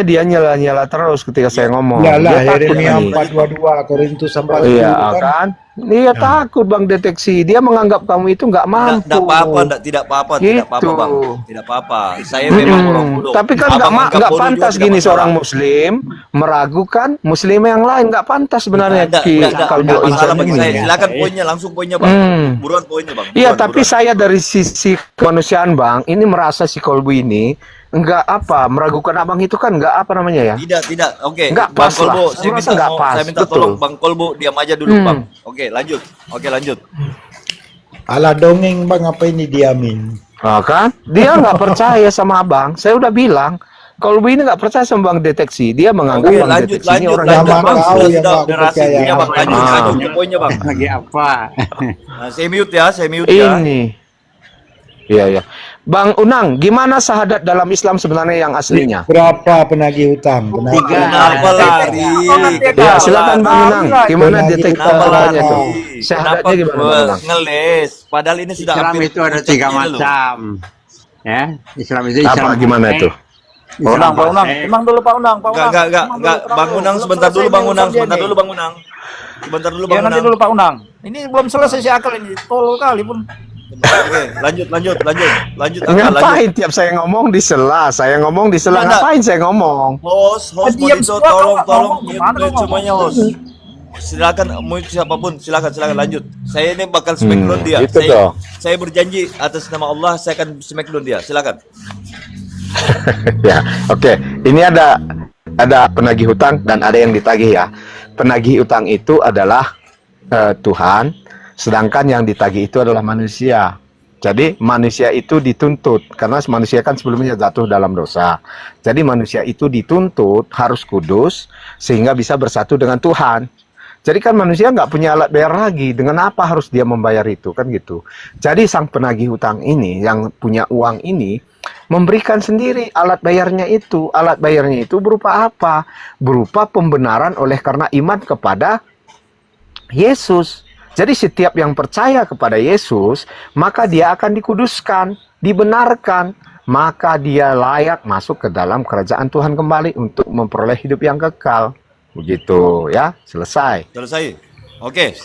dia lanjut. nyala terus ketika saya ngomong. Iyalah, Dia takut Yeremia nih. 4:22, Korintus 4:10 Iya kan. kan? Dia takut Bang deteksi. Dia menganggap kamu itu nggak mampu. Tidak apa-apa, tidak apa-apa, tidak apa-apa, Gitu. Bang. Tidak apa-apa. Saya memang orang bodoh. Tapi kan Abang anggap nggak bodoh juga pantas tidak gini masalah. seorang muslim meragukan muslim yang lain, nggak pantas sebenarnya kalau Nggak masalah Ijan bagi ini. saya. Silakan poinnya, langsung poinnya, Bang. Buruan poinnya, Bang. Iya, Buruan, tapi buruan. saya dari sisi kemanusiaan Bang, ini merasa si Kolbu ini nggak meragukan abang itu kan nggak apa namanya ya? Tidak. Oke. Nggak Bang pas lah. Kolbo, Saya rasa nggak pas, saya minta betul. tolong Bang Kolbo diam aja dulu, Bang. Oke, lanjut. Ala dongeng Bang, apa ini diamin? Nah, kan? Dia nggak percaya sama abang. Saya udah bilang, Kolbu ini nggak percaya sama Bang Deteksi. Dia menganggap Oke, Bang lanjut, Deteksi ini orang lanjut. yang Sama Bang. kau Sudah, yang nggak udah rahasia percaya. punya, Bang. Lanjut, Ah. lanjut ke poinnya, Bang. Lagi apa? Nah, saya mute ya. ini. Iya. Bang Unang, gimana syahadat dalam Islam sebenarnya yang aslinya? Berapa penagih hutang? Kenapa lari? Ya, silakan Bang Unang. Gimana Penagih detek utang. apanya tuh? Kenapa Syahadatnya gimana Bang Unang? ngeles? Padahal ini sudah Islam hampir itu ada puncaknya 3 loh. macam. Ya, Islam itu Apa Islam gimana Pak itu? Unang. Tenang dulu Pak Unang, Enggak. Bang Unang, sebentar dulu, Bang Unang. Sebentar dulu, Bang Unang. Ya nanti dulu Pak Unang. Ini belum selesai si akal ini, tol kali pun. Oke, lanjut. Akal, Ngapain tiap saya ngomong disela? Saya ngomong disela. Enggak. Ngapain saya ngomong? Host Diam Bonito, semua, tolong kau ngomong. Gimana mute kau semuanya, host. Silakan mute siapapun, silakan lanjut. Saya ini bakal smackdown dia. itu dong. Saya berjanji atas nama Allah saya akan smackdown dia. Silakan. Ya, oke. Ini ada penagih hutang dan ada yang ditagih ya. Penagih hutang itu adalah Tuhan, sedangkan yang ditagih itu adalah manusia. Jadi manusia itu dituntut karena manusia kan sebelumnya jatuh dalam dosa. Jadi manusia itu dituntut harus kudus sehingga bisa bersatu dengan Tuhan. Jadi kan manusia nggak punya alat bayar lagi. Dengan apa harus dia membayar itu kan gitu. Jadi sang penagih hutang ini yang punya uang ini memberikan sendiri alat bayarnya itu. Alat bayarnya itu berupa apa? Berupa pembenaran oleh karena iman kepada Yesus. Jadi setiap yang percaya kepada Yesus, maka dia akan dikuduskan, dibenarkan, maka dia layak masuk ke dalam kerajaan Tuhan kembali untuk memperoleh hidup yang kekal. Begitu ya, selesai. Selesai. Oke.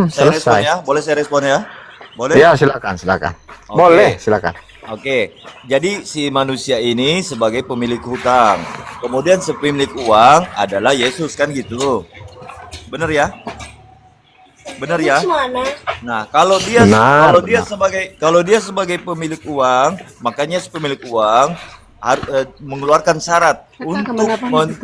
Saya respon Selesai. ya. Boleh saya respon ya? Boleh? Ya, silakan. Oke. Boleh, silakan. Oke, jadi si manusia ini sebagai pemilik hutang. Kemudian si pemilik uang adalah Yesus kan gitu. Bener ya? Nah, kalau dia Benar, kalau dia sebagai pemilik uang, makanya si pemilik uang mengeluarkan syarat untuk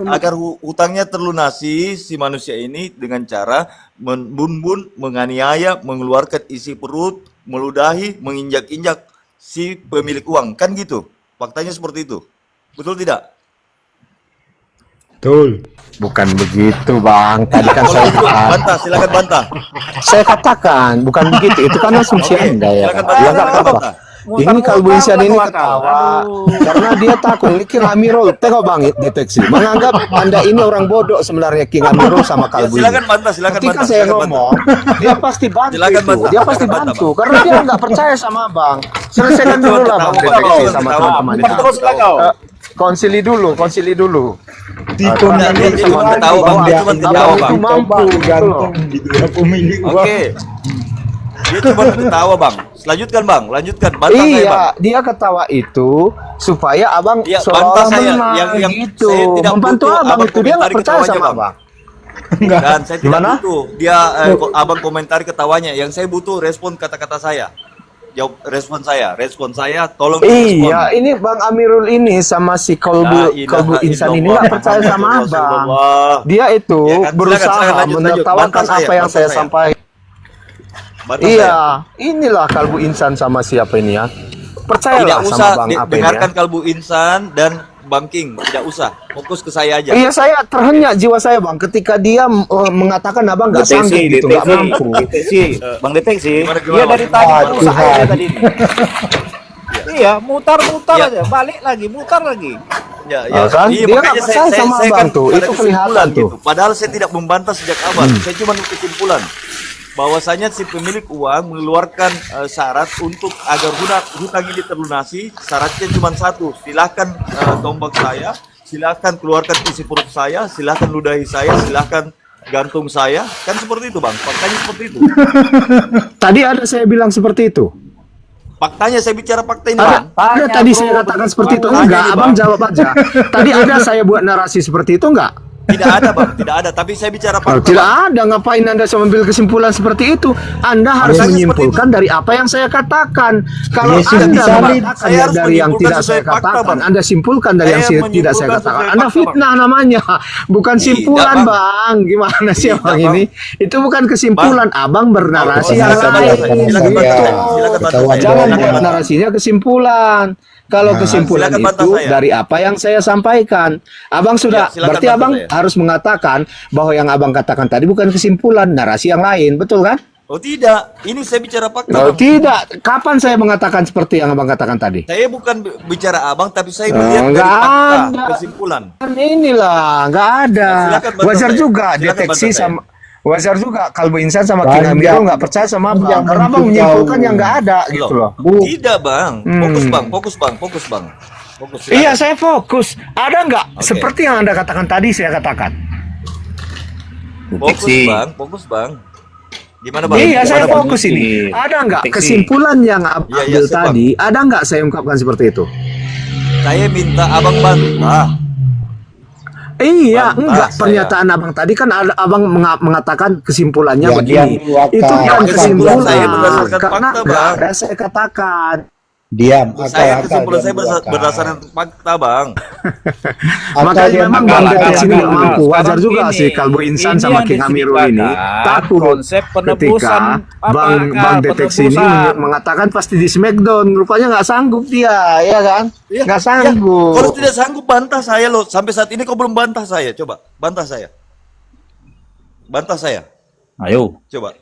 agar hutangnya terlunasi si manusia ini dengan cara membunuh, menganiaya, mengeluarkan isi perut, meludahi, menginjak-injak si pemilik uang, kan gitu. Faktanya seperti itu. Betul tidak? Betul. Bukan begitu, Bang. Tadi kan saya katakan. Bantah, silakan bantah. Saya katakan bukan begitu. Itu kan asumsi Oke, Anda ya. silakan Ya bantah, nggak silakan apa-apa. bantah. Ini kalbu insan ini ketawa karena dia takut King Amirul. Tengok Bang deteksi. Menganggap Anda ini orang bodoh sebenarnya King Amirul sama Ya, kalbu ini. silakan bantah, silakan Ketika bantah. saya silakan ngomong, dia pasti bantu. Silakan itu. bantah, Dia pasti silakan bantah, bantu karena dia nggak percaya sama Bang. Selesaikan dulu lah Bang deteksi sama teman-teman itu. Teruslah kau. Konsili dulu. Tipu Nah, dia cuma ketawa, Bang. Dia cuma ketawa, Itu Bang. mampu gantung di dua pemilik uang. Oke. Dia cuma ketawa, Bang. Lanjutkan, Bang. Lanjutkan. Bantah saya, Bang. Iya, dia ketawa itu supaya abang Iya, seolah bantah saya. menang Yang gitu. saya tidak Membantu butuh abang abang itu dia nggak komentari percaya ketawanya, sama Bang. abang. Dan saya tidak Gimana? butuh dia abang komentari ketawanya. Yang saya butuh respon kata-kata saya. Jawab respon saya tolong respon. Iya, ini Bang Amirul ini sama si La Kolbu ilaha Insan ini illallah, nggak percaya sama Muhammadur abang. Rasulullah. Dia itu Ya kan, berusaha silakan, lanjut. menertawakan Bantah saya, apa yang bantah saya saya. sampaikan. Bantah Iya, saya. inilah Kalbu Insan sama siapa ini ya. Tidak Percayalah usah sama Bang apa ini ya. dengarkan kalbu insan dan Bang King. Tidak usah. Fokus ke saya aja. Iya, saya terhenyak jiwa saya Bang ketika dia mengatakan abang nggak sanggup gitu, nggak mampu. Bang deteksi. Gimana, Dia dari tadi Ah, merusak Tuhan. aja tadi. Iya, mutar-mutar Ya. aja, balik lagi, mutar lagi. Ya, kan? Dia makanya nggak percaya sama abang kan tuh. pada Itu kesimpulan kelihatan tuh. gitu. Padahal saya tidak membantah sejak awal. Saya cuma kesimpulan bahwasanya si pemilik uang mengeluarkan syarat untuk agar hutang ini terlunasi. Syaratnya cuma satu. Silahkan tombak saya, silahkan keluarkan isi perut saya, silahkan ludahi saya, silahkan gantung saya. Kan seperti itu, Bang. Faktanya seperti itu. Tadi ada saya bilang seperti itu. Faktanya saya bicara fakta ini, Bang. Ada tadi saya katakan seperti itu Tanya enggak? nih, Abang Bang. jawab aja. Tadi ada saya buat narasi seperti itu enggak? Tidak ada, Bang. Tidak ada. Tapi saya bicara Oh, fakta. tidak Bang. ada. Ngapain Anda mengambil kesimpulan seperti itu? Anda harus Makanya menyimpulkan dari apa yang saya katakan. Kalau Yesus Anda disalib. mengatakan Saya harus dari yang menyimpulkan tidak saya sesuai fakta, katakan, Bang. Anda simpulkan dari yang Saya tidak saya menyimpulkan katakan. sesuai Anda fakta, fitnah namanya, bukan Tidak, simpulan, Bang. Bang. Gimana sih Tidak, Abang Bang. ini? Itu bukan kesimpulan. Abang bernarasi yang silakan, lain. silakan, silakan, Gitu. silakan, Ketahuan Jangan doang. buat narasinya kesimpulan. Kalau kesimpulan silakan bantah itu saya. dari apa yang saya sampaikan, abang sudah Ya, silakan berarti bantah abang saya. harus mengatakan bahwa yang abang katakan tadi bukan kesimpulan, narasi yang lain, betul kan? Oh tidak, ini saya bicara fakta. Oh, Bang. tidak. Kapan saya mengatakan seperti yang abang katakan tadi? Saya bukan bicara abang, tapi saya Oh, melihat dari nggak fakta, ada. kesimpulan. Kan inilah, nggak ada. Silakan bantah Wajar saya. juga Silakan deteksi bantah saya. sama. Wajar juga Kalbu Insan sama Panjang. King Amirul nggak percaya sama abang, Panjang karena abang untuk menyimpulkan tahu. yang nggak ada gitu loh. Tidak, Bang. Fokus, Bang. Fokus, Bang. Fokus, Bang. Fokus. silakan. Iya, saya fokus. Ada nggak Oke. seperti yang Anda katakan tadi saya katakan? Fokus, Bang. Fokus, Bang. Gimana, Bang? Iya, Gimana, saya Bang? fokus ini. Ada nggak Deteksi. kesimpulan yang abang Iya, ambil siap, Bang. tadi? Ada nggak saya ungkapkan seperti itu? Saya minta abang bantah. Iya, Bantah enggak. saya. Pernyataan abang tadi kan abang mengatakan kesimpulannya Ya, dia begini. mengeluarkan Itu bukan kesimpulan kesimpulan. saya berdasarkan Karena fakta, nggak Bang. ada saya katakan. Diam. Saya kesimpulan dia saya mengeluarkan. berdasarkan fakta, Bang. Akal Makanya dia memang mengeluarkan. Bang Deteksi ini nggak Akal. mampu. Wajar Sekarang juga ini- sih Kalbu Insan ini sama yang King Amirul ini diceritakan takut konsep penebusan ketika apa, Bang Deteksi ini penebusan. mengatakan pasti di Smackdown. Rupanya nggak sanggup dia, ya kan? Iya, Nggak iya. sanggup. Kalau tidak sanggup bantah saya loh. Sampai saat ini kau belum bantah saya. Coba, bantah saya. Bantah saya. Ayo. Coba.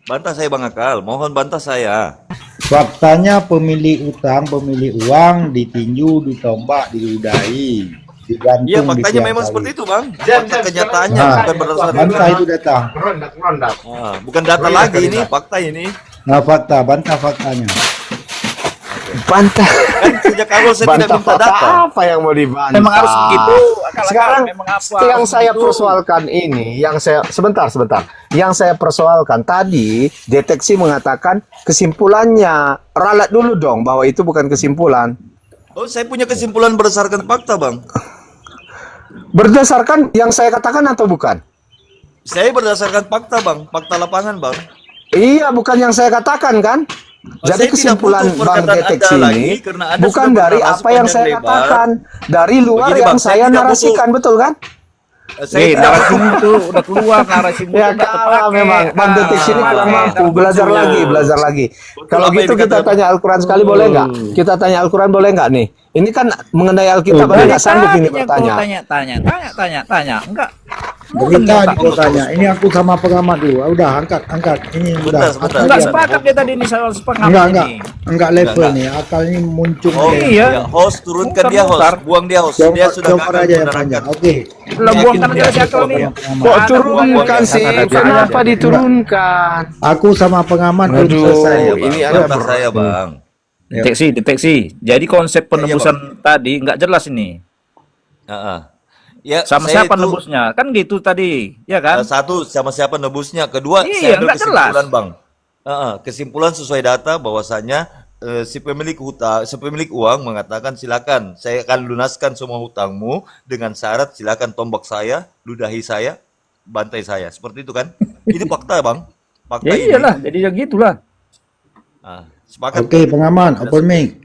Bantah saya, Bang Akal. Mohon bantah saya. Faktanya pemilik utang, pemilik uang ditinju, ditombak, diludahi, digantung. Iya, faktanya di tiang memang kayu. seperti itu, Bang. Fakta kenyataannya Nah, bukan berdasarkan bantah itu datang. bukan data lagi ini, fakta ini. Nah, fakta, bantah faktanya. Bantah. Kan sejak awal saya tidak Bantah minta fakta data. apa yang mau dibantah? Memang harus begitu. Akal-akal Sekarang memang apa yang harus saya begitu. persoalkan ini, yang saya sebentar. Yang saya persoalkan tadi, Deteksi mengatakan kesimpulannya. Ralat dulu dong bahwa itu bukan kesimpulan. Oh, saya punya kesimpulan berdasarkan fakta, Bang. Berdasarkan yang saya katakan atau bukan? Saya berdasarkan fakta, Bang. Fakta lapangan, Bang. Iya, bukan yang saya katakan kan? Oh, Jadi saya tidak kesimpulan butuh Bang perkataan Deteksi Anda ini lagi, karena Anda bukan sudah dari berbahas apa yang panjang saya lebar. katakan, dari luar Begini, yang Bang, saya saya tidak narasikan, betul kan? Saya tidak narasimu itu udah keluar, narasimu Ya itu udah kalah terpakai. memang Bang Deteksi ini kurang Nah, mampu. betul. Belajar lagi. Betul Kalau apa yang gitu kita dikatakan. tanya Al-Quran sekali boleh nggak? Kita tanya Al-Quran boleh nggak nih? Ini kan mengenai Alkitab, Anda nggak sanggup ini Tanya, bertanya. tanya. Enggak. Dari tadi kau tanya. Ini aku sama pengamat dulu. Udah angkat. Ini udah. Sebentar. Enggak sepakat dia tadi ini soal sepakat ini. Enggak level nih. Akal ini muncul. Oh Iya. iya, host turunkan dia Mutar-mutar. host, buang dia host. Coba, Dia sudah coba gagal aja yang menerangkan. panjang. Oke. Lah buangkan aja si akal nih. Kok turunkan sih? Kenapa diturunkan? Aku sama pengamat belum Aduh, selesai. Iya, Bang. ini ada Bukan saya, Bang. Deteksi. Jadi konsep penembusan tadi nggak jelas ini. Heeh. Ya, Sama saya siapa itu, nebusnya? Kan gitu tadi, ya kan? satu sama siapa nebusnya, kedua Iya, saya ambil nggak kesimpulan, jelas. Bang. Kesimpulan sesuai data bahwasanya si pemilik uang mengatakan silakan saya akan lunaskan semua hutangmu dengan syarat silakan tombak saya, ludahi saya, bantai saya. Seperti itu kan? Ini fakta, Bang. Fakta Ya ini. iyalah, jadi ya gitulah. Sepakat. Oke, pengamat, open mic.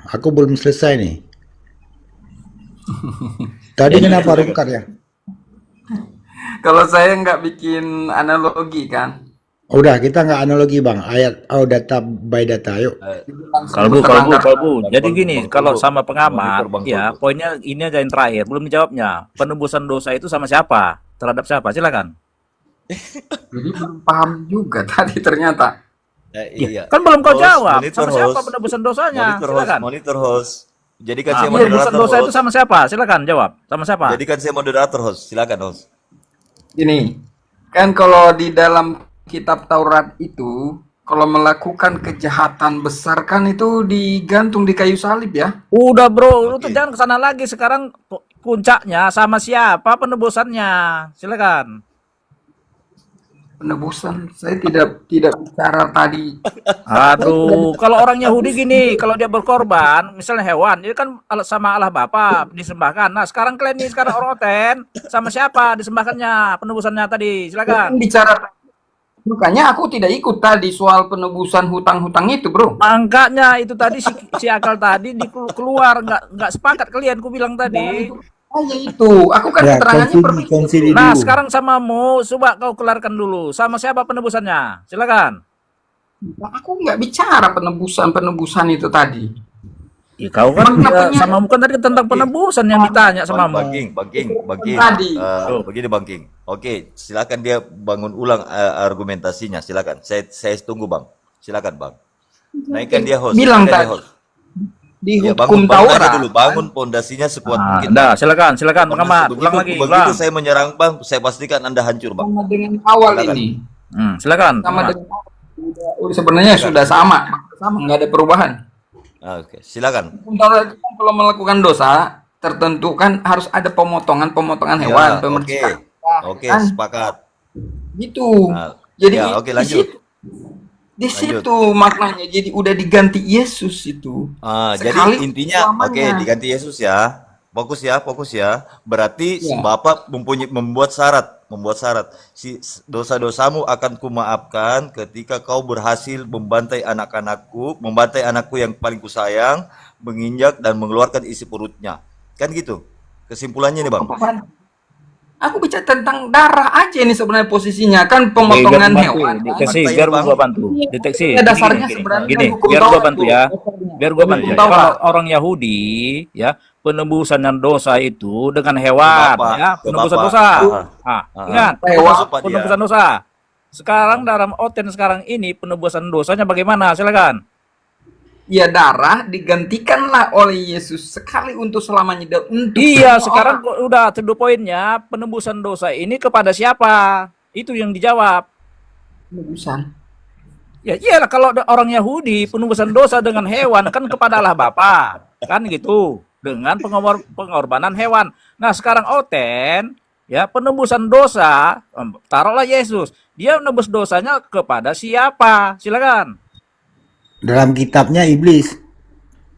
Aku belum selesai nih. Tadi kenapa rungkat ya? Kalau saya nggak bikin analogi kan. Udah, kita nggak analogi bang. Ayat data by data, yuk. Kalbu. Bang, Jadi Bang, gini, Bang, kalau Bang, sama Bang, pengamat, Bang, ya Bang. poinnya ini aja yang terakhir, belum dijawabnya. Penebusan dosa itu sama siapa? Terhadap siapa? Silakan. Jadi belum paham juga tadi ternyata. Iya. Kan belum kau Host, jawab. monitor Sama siapa host. penebusan dosanya? Silakan. Monitor host. Jadikan saya Penebusan moderator dosa itu host. sama siapa? Silakan jawab. Sama siapa? Jadikan saya moderator host. Silakan host. Ini kan kalau di dalam kitab Taurat itu kalau melakukan kejahatan besar kan itu digantung di kayu salib ya. Udah bro, lu tuh Oke. jangan kesana lagi. Sekarang puncaknya sama siapa penebusannya? Silakan. Penebusan saya tidak bicara tadi. Aduh, kalau orang Yahudi gini, kalau dia berkorban, misalnya hewan, itu kan sama Allah Bapa disembahkan. Nah, sekarang kalian nih, sekarang orang Oten, sama siapa disembahkannya, penebusannya tadi? Silakan. Bukan bicara makanya aku tidak ikut tadi soal penebusan hutang-hutang itu, bro. Angkanya itu tadi si akal tadi keluar, nggak sepakat kalian, ku bilang tadi. Itu, aku kan Ya, keterangannya konsili Nah, dulu. sekarang samamu, coba kau keluarkan dulu. Sama siapa penebusannya? Silakan. aku nggak bicara penebusan itu tadi. Ya, kau kan sama bukan tadi tentang penebusan yang ditanya samamu. Bang King. Tadi. Begini Bang King. Oke, silakan dia bangun ulang argumentasinya. Silakan. Saya tunggu Bang. Silakan Bang. Naikkan dia host. Bilang Naikkan dia tadi. host. Di Ya, hukum bangun aja Taurat dulu. Bangun pondasinya sekuat mungkin. Dah, silakan pengamat. Ulang lagi, Begitu ulang. saya menyerang Bang, saya pastikan Anda hancur Bang. sama dengan awal Silakan. ini. Silakan. Sama pengamat. dengan udah sebenarnya sudah sama, nggak ada perubahan. Oke, silakan. Hukum Taurat itu kan kalau melakukan dosa tertentu kan harus ada pemotongan hewan, Ya, pemeriksaan. Oke, Kan? sepakat. Gitu. Nah, Jadi ya, oke, lanjut. di situ maknanya jadi udah diganti Yesus itu. Jadi Sekali intinya, selamanya. oke, diganti Yesus ya. Fokus ya. Berarti Ya. Bapak membuat syarat. Si dosa-dosamu akan kumaafkan ketika kau berhasil membantai anakku yang paling kusayang, menginjak dan mengeluarkan isi perutnya. Kan gitu. Kesimpulannya nih, Bang. Aku bicara tentang darah aja ini sebenarnya posisinya kan pemotongan hewan. Deteksi, Kan? biar gua bantu. Deteksi. Ya, dasarnya Gini, sebenarnya gini, hukum biar gua Taurat bantu tuh. ya. Biar gua bantu. Hukum Ya. Taurat. Kalau orang Yahudi, ya, penebusan dan dosa itu dengan hewan, Bapak, ya, ke penebusan Bapak. dosa. Ah. Ingat, Hewan. penebusan dosa. Sekarang dalam Oten sekarang ini penebusan dosanya bagaimana? Silakan. Ya darah digantikanlah oleh Yesus sekali untuk selamanya dan untuk Iya, semua sekarang orang. udah to poinnya penebusan dosa ini kepada siapa? Itu yang dijawab. Penebusan. Ya iyalah kalau orang Yahudi penebusan dosa dengan hewan kan kepada Allah Bapa. Kan gitu. Dengan pengorbanan hewan. Nah, sekarang Oten ya penebusan dosa taruhlah Yesus. Dia menebus dosanya kepada siapa? Silakan. Dalam kitabnya iblis.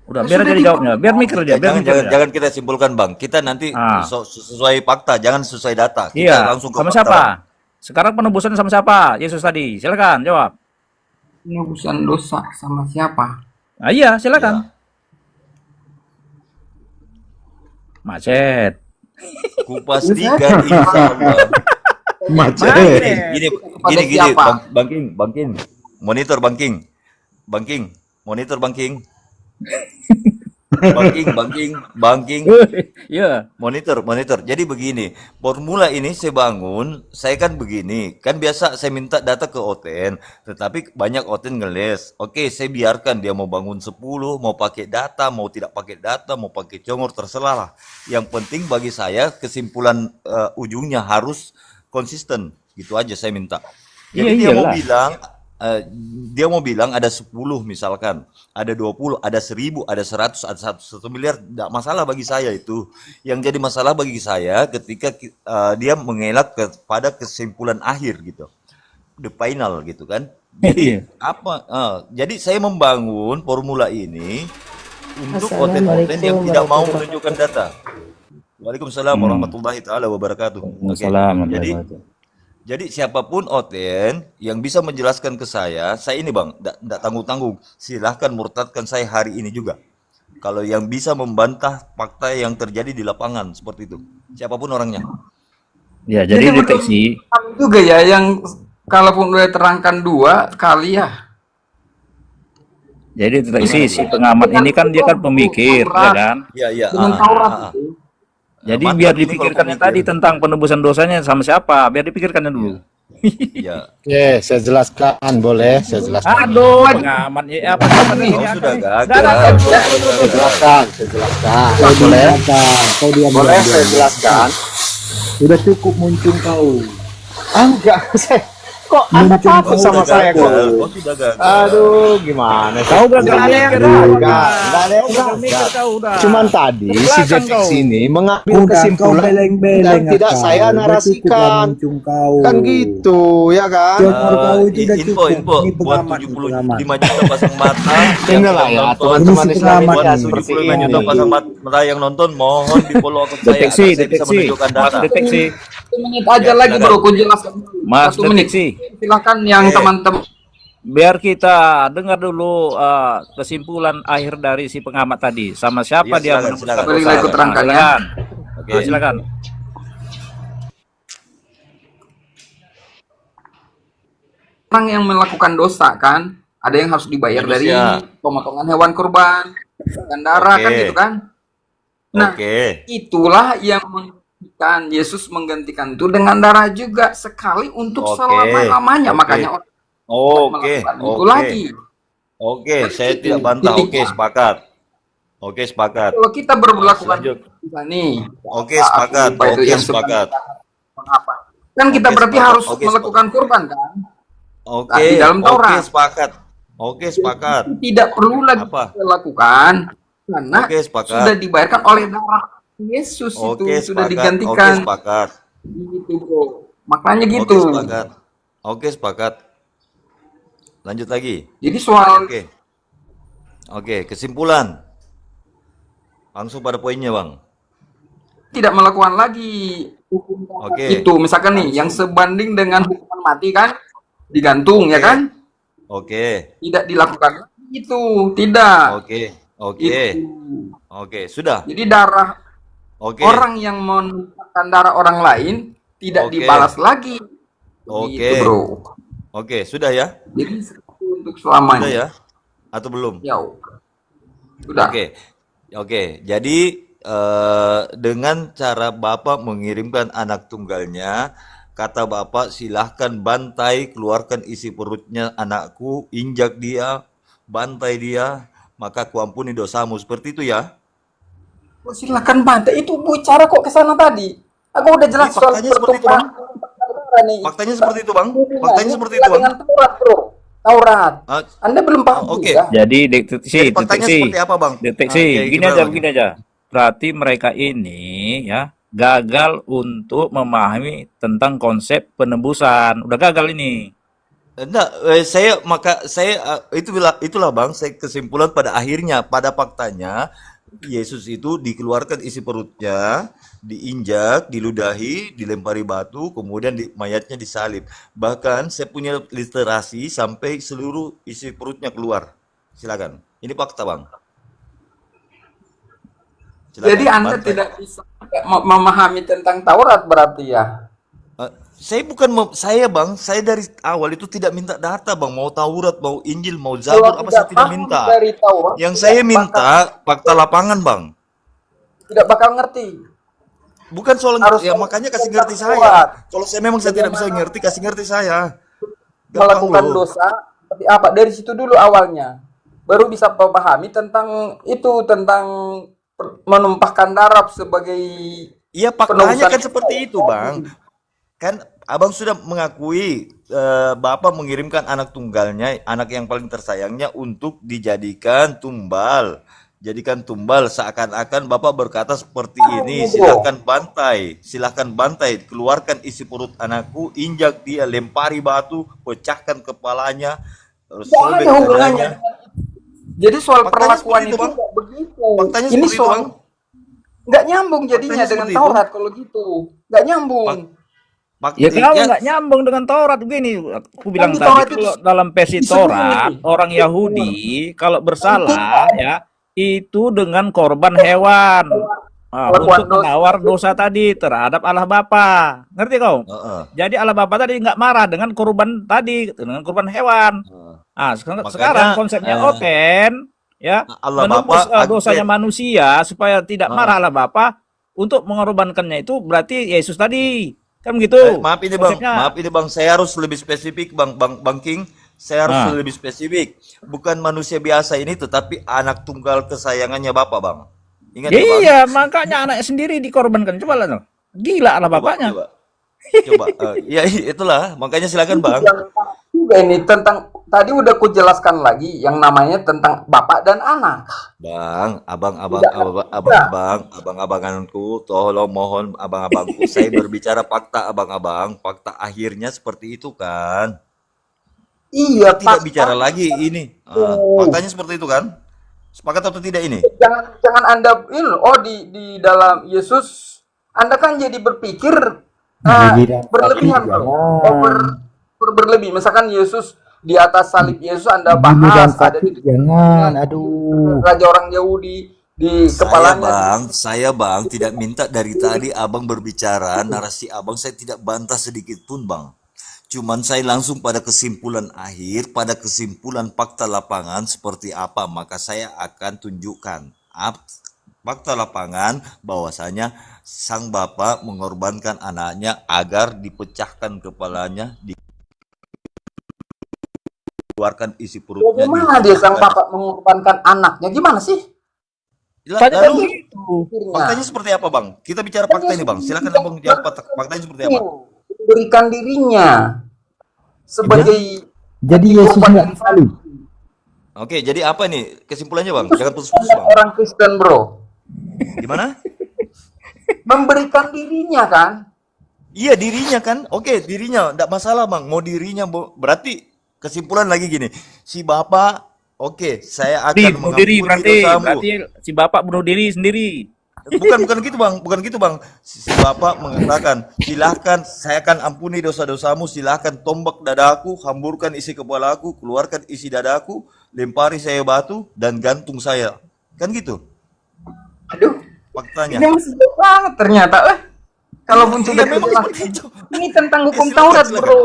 Udah biar dia dijawabnya. Biar mikir dia, biar mikir dia. Jangan kita simpulkan Bang. Kita nanti sesuai fakta, jangan sesuai data. Kita Iya, langsung ke sama fakta, siapa? Bang. Sekarang penebusan sama siapa? Yesus tadi. Silakan jawab. Penebusan dosa sama siapa? Ah, iya, silakan. Macet. Kupastikan insya Allah. Macet. Gini, Kepada gini, siapa? Bang King. Monitor Bang King. Monitor Bang King. banking. Ya. Monitor. Jadi begini, formula ini saya bangun, saya kan begini, kan biasa saya minta data ke Oten, tetapi banyak Oten ngeles. Oke, saya biarkan dia mau bangun 10, mau pakai data, mau tidak pakai data, mau pakai congor, terserah lah. Yang penting bagi saya kesimpulan ujungnya harus konsisten. Gitu aja saya minta. Jadi Iya, iyalah. dia mau bilang ada 10 misalkan, ada 20, ada 1000, ada 100, ada 1 miliar, tidak masalah bagi saya itu. Yang jadi masalah bagi saya ketika dia mengelak kepada kesimpulan akhir gitu. The final gitu kan. Jadi jadi saya membangun formula ini untuk oten-oten yang tidak mau menunjukkan data. Waalaikumsalam warahmatullahi taala wabarakatuh. Oke. Jadi siapapun Oten yang bisa menjelaskan ke saya ini bang, tidak tanggung-tanggung, silahkan murtadkan saya hari ini juga. Kalau yang bisa membantah fakta yang terjadi di lapangan seperti itu, siapapun orangnya. Ya, jadi deteksi. Juga ya yang kalaupun udah terangkan 2 kali ya. Jadi deteksi si pengamat ini kan dia kan pemikir, ya kan? Iya. Dengan Taurat itu. Jadi Mantap biar ini kalau dipikirkannya pemikir. tadi tentang penebusan dosanya sama siapa, biar dipikirkannya dulu. Iya. Oke, saya jelaskan, boleh saya jelaskan. Aduh, pengamat ya apa namanya ini? Kau sudah Nggak gagal. ada. Saya jelaskan. Boleh? Kau diam. Boleh saya jelaskan? Sudah cukup muncung kau. Enggak, kok Anda takut sama saya kok? Kau sudah gagal. Aduh, gimana? Kau gagal Nggak ada yang mikir, gagal. udah. Nggak ada yang Gagal mikir gagal. kau udah. Cuman tadi si Belakang Jetix kau. ini mengambil Udah kau kesimpulan beleng-beleng dan tidak kau. saya Udah narasikan. cukuplah muncung kau. Kan gitu, ya kan? Congor kau itu udah Info cukup. Ini buat pengamat, ini 75 juta pasang mata yang Inilah sedang ya, nonton. teman-teman Ini si Islam pengamat ya ini. seperti 75 ini. juta pasang mata yang nonton, mohon di follow akun saya agar Deteksi, saya bisa deteksi. menunjukkan Mas data. deteksi. 1 menit aja Ya, lagi silakan. bro, aku jelaskan. Mas 1 menit. deteksi. Silakan yang Oke. teman-teman. Biar kita dengar dulu kesimpulan akhir dari si pengamat tadi. Sama siapa Iya, dia silakan, menembuskan silakan. dosa. Berilah ikut terangkan, ya. Silakan. Oke. Silakan. Orang yang melakukan dosa kan, ada yang harus dibayar dari Manusia. pemotongan hewan kurban, dan darah kan Oke. gitu kan. Nah, Oke. itulah yang menggantikan Yesus menggantikan itu dengan darah juga sekali untuk Oke. selama-lamanya. Oke. Makanya orang Oke. melakukan itu Oke. lagi. Oke, saya tidak bantah. Oke, sepakat. Oke, sepakat. Kalau kita berlaku Lanjut. nih, Oke, sepakat. apa itu Oke, yang sepakat. apa? Kan kita Oke, berarti sepakat. harus Oke, melakukan kurban kan? Oke, di dalam oke, Taurat. sepakat. Oke, sepakat. Tidak perlu lagi Apa? kita lakukan karena Oke, sepakat. sudah dibayarkan oleh darah Yesus Oke, itu sudah sepakat. Oke, digantikan. sepakat. Gitu bro. Makanya Oke, gitu. sepakat. Oke, sepakat. Lanjut lagi. Jadi soal Oke. Oke, kesimpulan. Langsung pada poinnya, Bang. tidak melakukan lagi hukuman Oke. itu, misalkan nih yang sebanding dengan hukuman mati kan digantung ya Oke. kan, Oke. tidak dilakukan lagi itu, tidak. Oke. Oke. Itu. Oke, sudah. Jadi darah Oke. orang yang menumpahkan darah orang lain tidak Oke. dibalas lagi. Oke. Gitu, bro. Oke, sudah ya? Jadi untuk Sudah selamanya. ya? Atau belum? Ya. Sudah. Oke. Oke, jadi dengan cara Bapak mengirimkan anak tunggalnya, kata Bapak silahkan bantai, keluarkan isi perutnya anakku, injak dia, bantai dia, maka kuampuni dosamu. Seperti itu ya? Oh, silakan bantai, itu bicara kok ke sana tadi. Aku udah jelas soal Faktanya seperti itu, Bang. pertumpahan nih. Faktanya seperti itu, Bang. Faktanya seperti itu, Bang. Dengan Taurat, bro. Taurat. Ah, Anda belum paham oke. juga. Jadi deteksi, Jadi faktanya deteksi. seperti apa, Bang? Deteksi. Oke, Gini gimana, aja, Bang? begini aja. Berarti mereka ini ya gagal untuk memahami tentang konsep penebusan. Udah gagal ini. Enggak, itulah Bang, saya kesimpulan pada akhirnya, pada faktanya Yesus itu dikeluarkan isi perutnya, diinjak, diludahi, dilempari batu, kemudian mayatnya disalib. Bahkan saya punya literasi sampai seluruh isi perutnya keluar. Silakan. Ini fakta, Bang. Silakan, Jadi Anda bantai. tidak bisa memahami tentang Taurat berarti ya. Saya bang, saya dari awal itu tidak minta data bang, mau Taurat, mau Injil, mau Zabur, apa saya tidak minta. Dari Taurat, Yang saya minta fakta lapangan bang. tidak bakal ngerti. Bukan soal Harus ya makanya kasih ngerti Taurat. saya. Kalau saya memang saya tidak bisa ngerti, kasih ngerti saya. Gampang Melakukan loh. dosa seperti apa? Dari situ dulu awalnya. Baru bisa memahami tentang itu, tentang menumpahkan darah sebagai Iya faktanya penebusan. kan seperti itu bang. Kan abang sudah mengakui Bapak mengirimkan anak tunggalnya, anak yang paling tersayangnya untuk dijadikan tumbal. Jadikan tumbal, seakan-akan Bapak berkata seperti ini, silahkan bantai, keluarkan isi perut anakku, injak dia, lempari batu, pecahkan kepalanya, Tidak sobek ada hubungannya. dadanya. Jadi soal Faktanya perlakuan seperti itu, itu Bang. nggak begitu. Faktanya Ini seperti itu, soal Bang. nggak nyambung jadinya Faktanya dengan seperti itu. Taurat kalau gitu. Nggak nyambung. Ya kenapa Ya, nggak nyambung dengan Taurat begini? Aku bilang di tadi Taurat itu kalau dalam versi disebut Taurat ini. orang Yahudi kalau bersalah ya itu dengan korban hewan Perlakuan untuk menawar dosa tadi terhadap Allah Bapa. Ngerti kau? heeh. Jadi Allah Bapa tadi nggak marah dengan korban tadi, dengan korban hewan. Sekarang, Makanya, sekarang konsepnya Oten ya Allah menembus Bapa dosanya manusia supaya tidak marah Allah Bapa untuk mengorbankannya itu berarti Yesus tadi. Kan begitu. Maaf ini bang, konsepnya. saya harus lebih spesifik bang King, saya harus lebih spesifik. Bukan manusia biasa ini, tetapi anak tunggal kesayangannya Bapak bang. Ingat ya bang? Iya, makanya anaknya sendiri dikorbankan. Coba lah, no. Gila Allah bapaknya. Coba. Ya itulah, makanya silakan bang. Yang juga ini tentang tadi udah ku jelaskan lagi yang namanya tentang bapak dan anak. Bang, abang-abanganku, tolong mohon abang-abangku, saya berbicara fakta abang-abang, fakta akhirnya seperti itu kan. Iya, Tidak fakta. bicara lagi ini. Faktanya seperti itu kan? Sepakat atau tidak ini? Jangan Anda di dalam Yesus Anda kan jadi berpikir berlebihan, bro. Berlebih. Misalkan Yesus di atas salib Yesus Anda bahas ada di jangan, aduh. raja orang Yahudi di kepalanya. Saya bang tidak minta dari tadi abang berbicara narasi abang, saya tidak bantah sedikit pun bang. Cuman saya langsung pada kesimpulan akhir, pada kesimpulan fakta lapangan seperti apa, maka saya akan tunjukkan fakta lapangan bahwasanya sang bapak mengorbankan anaknya agar dipecahkan kepalanya, dikeluarkan isi perutnya. Bagaimana dia sang bapak mengorbankan anaknya? Gimana sih? Lalu faktanya seperti apa bang? Kita bicara fakta ini bang. Silakan abang jawab faktanya seperti apa? Berikan dirinya sebagai Jadi Yesus nggak salib. Oke, jadi apa nih kesimpulannya bang? Jangan putus-putus bang. orang Kristen, bro. Gimana? Memberikan dirinya kan? Iya dirinya kan, oke dirinya, enggak masalah bang. Mau dirinya, berarti kesimpulan lagi gini, si bapak, oke, saya akan Bunuh diri mengampuni dosamu. berarti si bapak bunuh diri sendiri. Bukan gitu bang. Si bapak mengatakan, silahkan saya akan ampuni dosa-dosamu, silahkan tombak dadaku, hamburkan isi kepalaku, keluarkan isi dadaku, lempari saya batu dan gantung saya, kan gitu. Aduh, Faktanya. ini masih jauh banget ternyata. Kalaupun sudah memang jelas. seperti itu. Ini tentang hukum Silakan, Taurat, silakan. bro,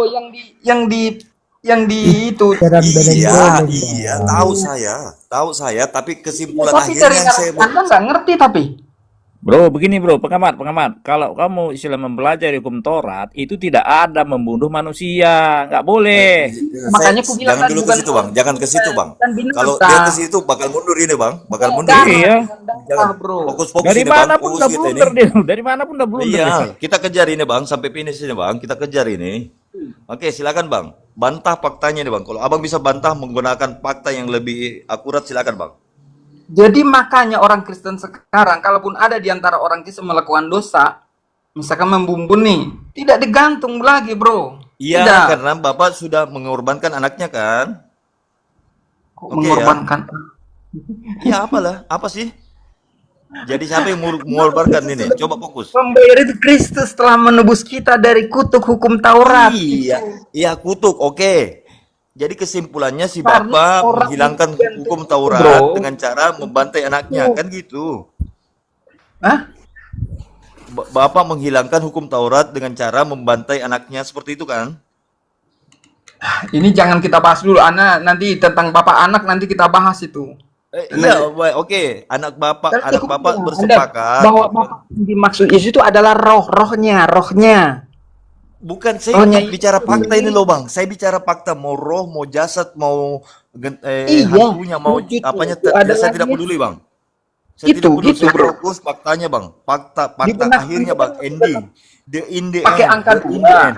yang di itu. Iya, tahu saya, tapi kesimpulan Tapi akhirnya dari yang saya Anda nggak ngerti tapi. Bro, begini bro, pengamat. Kalau kamu istilah mempelajari hukum Taurat, itu tidak ada membunuh manusia, nggak boleh. Makanya aku bilang jangan tadi dulu ke bukan situ bang, jangan ke situ bang. dan binatang. Kalau dia ke situ bakal mundur ini bang, bakal mundur. Iya. Jangan, bro. Fokus Dari ini bang, mana pun fokus udah kita ini. blunder dia. Dari mana pun udah blunder. Iya, dia. kita kejar ini bang, sampai finish ini bang, kita kejar ini. Oke, silakan bang, bantah faktanya nih bang. Kalau abang bisa bantah menggunakan fakta yang lebih akurat, silakan bang. Jadi makanya orang Kristen sekarang, kalaupun ada di antara orang Kristen melakukan dosa, misalkan membunuh nih, tidak digantung lagi, bro. Iya, Tidak. karena bapak sudah mengorbankan anaknya kan? Kok Oke, mengorbankan? Iya apalah, apa sih? Jadi siapa yang mengorbankan ini? Coba fokus. Pembayar itu Kristus telah menebus kita dari kutuk hukum Taurat. Iya kutuk, oke. Jadi kesimpulannya si Karena bapak orang menghilangkan yang hukum bro. Taurat dengan cara membantai anaknya, kan gitu. Hah? Bapak menghilangkan hukum Taurat dengan cara membantai anaknya seperti itu kan? Ini jangan kita bahas dulu, Ana. Nanti tentang bapak anak nanti kita bahas itu. Iya, oke. Anak bapak bersepakat. Bahwa bapak yang dimaksud Yesus itu adalah rohnya. Bukan, saya Rohnya bicara itu. fakta ini loh bang. Saya bicara fakta, mau roh, mau jasad, mau Iya, hantunya, mau begitu. apanya. Ada Saya lagi. tidak peduli bang. Saya Itu, tidak peduli. gitu, Saya bro. fokus faktanya bang. Fakta Di benak akhirnya kita bang. Ending. The in the pakai end. angka The in dua. the end.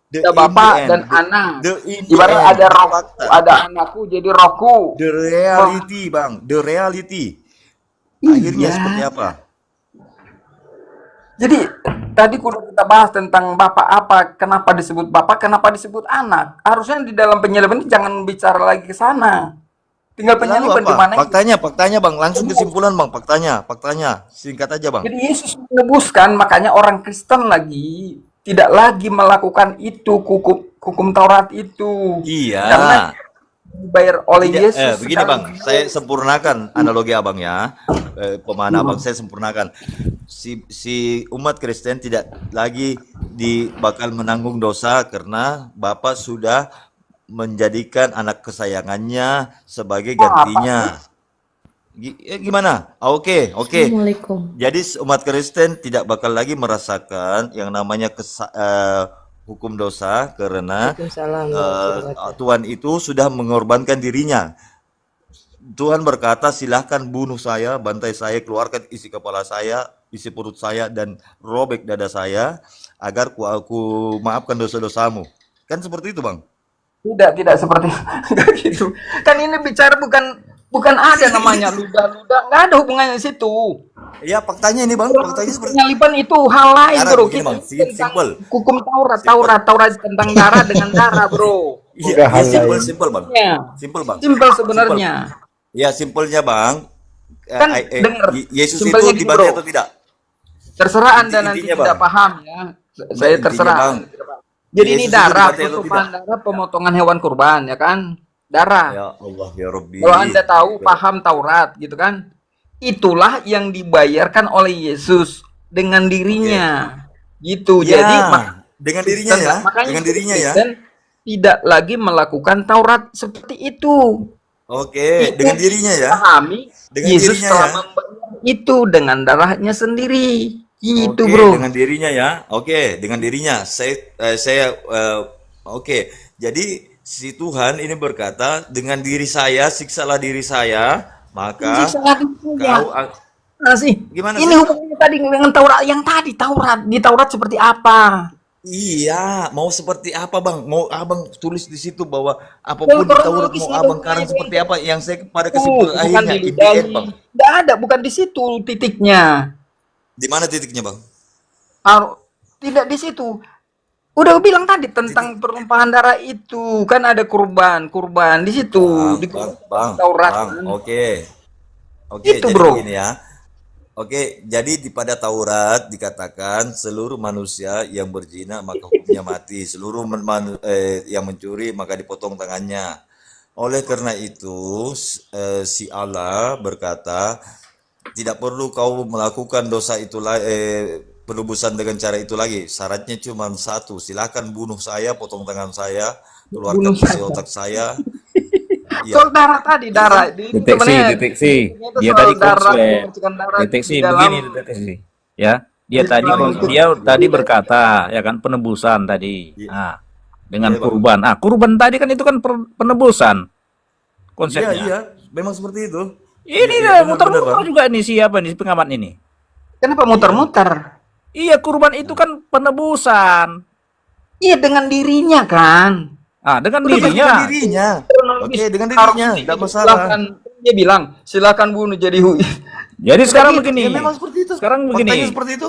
The Ada in bapak the end. dan anak. The in the Ibarat end. ada rohku, Fakta. ada anakku, jadi rohku. The reality bang. The reality. Akhirnya Iya. seperti apa? Jadi tadi kudu kita bahas tentang bapak apa, kenapa disebut bapak, kenapa disebut anak. Harusnya di dalam penyaliban ini jangan bicara lagi ke sana. Tinggal Lalu penyaliban di apa? mana. Faktanya bang. Langsung kesimpulan bang. Faktanya. Singkat aja bang. Jadi Yesus menebuskan, makanya orang Kristen lagi tidak lagi melakukan itu hukum Taurat itu. Iya. Karena dibayar oleh Yesus. Begini bang, sekarang. saya sempurnakan analogi abang ya, pemahaman abang saya sempurnakan. Si umat Kristen tidak lagi bakal menanggung dosa karena Bapak sudah menjadikan anak kesayangannya sebagai gantinya. Gimana? Oke. Assalamualaikum. Jadi umat Kristen tidak bakal lagi merasakan yang namanya hukum dosa karena Waalaikumsalam. Tuhan itu sudah mengorbankan dirinya. Tuhan berkata, silahkan bunuh saya, bantai saya, keluarkan isi kepala saya, isi perut saya, dan robek dada saya, agar aku maafkan dosa-dosamu. Kan seperti itu bang? Tidak seperti enggak gitu. Kan ini bicara bukan ada namanya ludah-ludah, nggak ada hubungannya di situ. Iya, faktanya ini bang, faktanya seperti Penyaliban itu hal lain, Sekarang bro. begini, Kita Bang, tentang simple. hukum Taurat tentang darah dengan darah, bro. Iya, simpel bang. Ya. Simpel bang. Simpel sebenarnya. Ya, simpelnya bang. Kan dengar, Yesus itu simpelnya gini, dibantai bro. atau tidak? Terserah Anda nanti Intinya, tidak Bang. paham ya. Saya Intinya, terserah. Bang. Jadi Yesus ini itu darah, dibantai atau tutupan tidak? darah, pemotongan hewan kurban, ya kan? Darah. Ya Allah ya Rabbi. Kalau Anda tahu, paham Taurat, gitu kan? Itulah yang dibayarkan oleh Yesus dengan dirinya. Gitu. Ya, Jadi dengan dirinya ya, makanya dengan dirinya ya. Kristen tidak lagi melakukan Taurat seperti itu. Oke, Itu dengan dirinya ya. Pahami, Dengan Yesus dirinya telah ya. membayar itu dengan darahnya sendiri. Itu, Oke, bro. dengan dirinya ya. Oke, dengan dirinya. Oke. Jadi si Tuhan ini berkata, dengan diri saya siksalah diri saya, maka Siksalah diri saya. kau Nah, sih. Gimana Ini sih? hubungannya tadi dengan Taurat yang tadi di Taurat seperti apa? Iya, mau seperti apa bang? Mau abang tulis di situ bahwa apapun di Taurat mau abang karang seperti apa? Yang saya pada kesimpulan Bukan akhirnya in the end, diludahi. bang. Nggak ada, bukan di situ titiknya. Di mana titiknya bang? Tidak di situ. Udah gue bilang tadi tentang perumpamaan darah itu kan ada kurban di situ di Taurat. Bang, kan. oke, Itu, jadi bro. begini ya. Oke, jadi pada Taurat dikatakan seluruh manusia yang berzina maka hukumnya mati, seluruh yang mencuri maka dipotong tangannya. Oleh karena itu si Allah berkata, tidak perlu kau melakukan dosa itu penebusan dengan cara itu lagi. Syaratnya cuma satu, silakan bunuh saya, potong tangan saya, keluarkan Bunuh isi saya. otak saya. Soal darah tadi, darah. Deteksi. Dia tadi konslet. Deteksi begini deteksi. Ya, dia tadi berkata ya kan penebusan tadi. Nah, dengan Iya, Bang. kurban. Ah, kurban tadi kan itu kan penebusan Iya, konsepnya. iya, memang seperti itu. Ini Iya, dah muter-muter Bang. juga nih siapa nih si pengamat ini. Kenapa muter-muter? Iya, kurban itu kan penebusan. Iya dengan dirinya kan. Ah, dengan Udah, dirinya. dengan dirinya. Oke, dengan dirinya, tidak masalah. Dia bilang, silakan bunuh jadi Jadi sekarang Ya, begini. memang seperti itu. Sekarang Faktanya begini. seperti itu.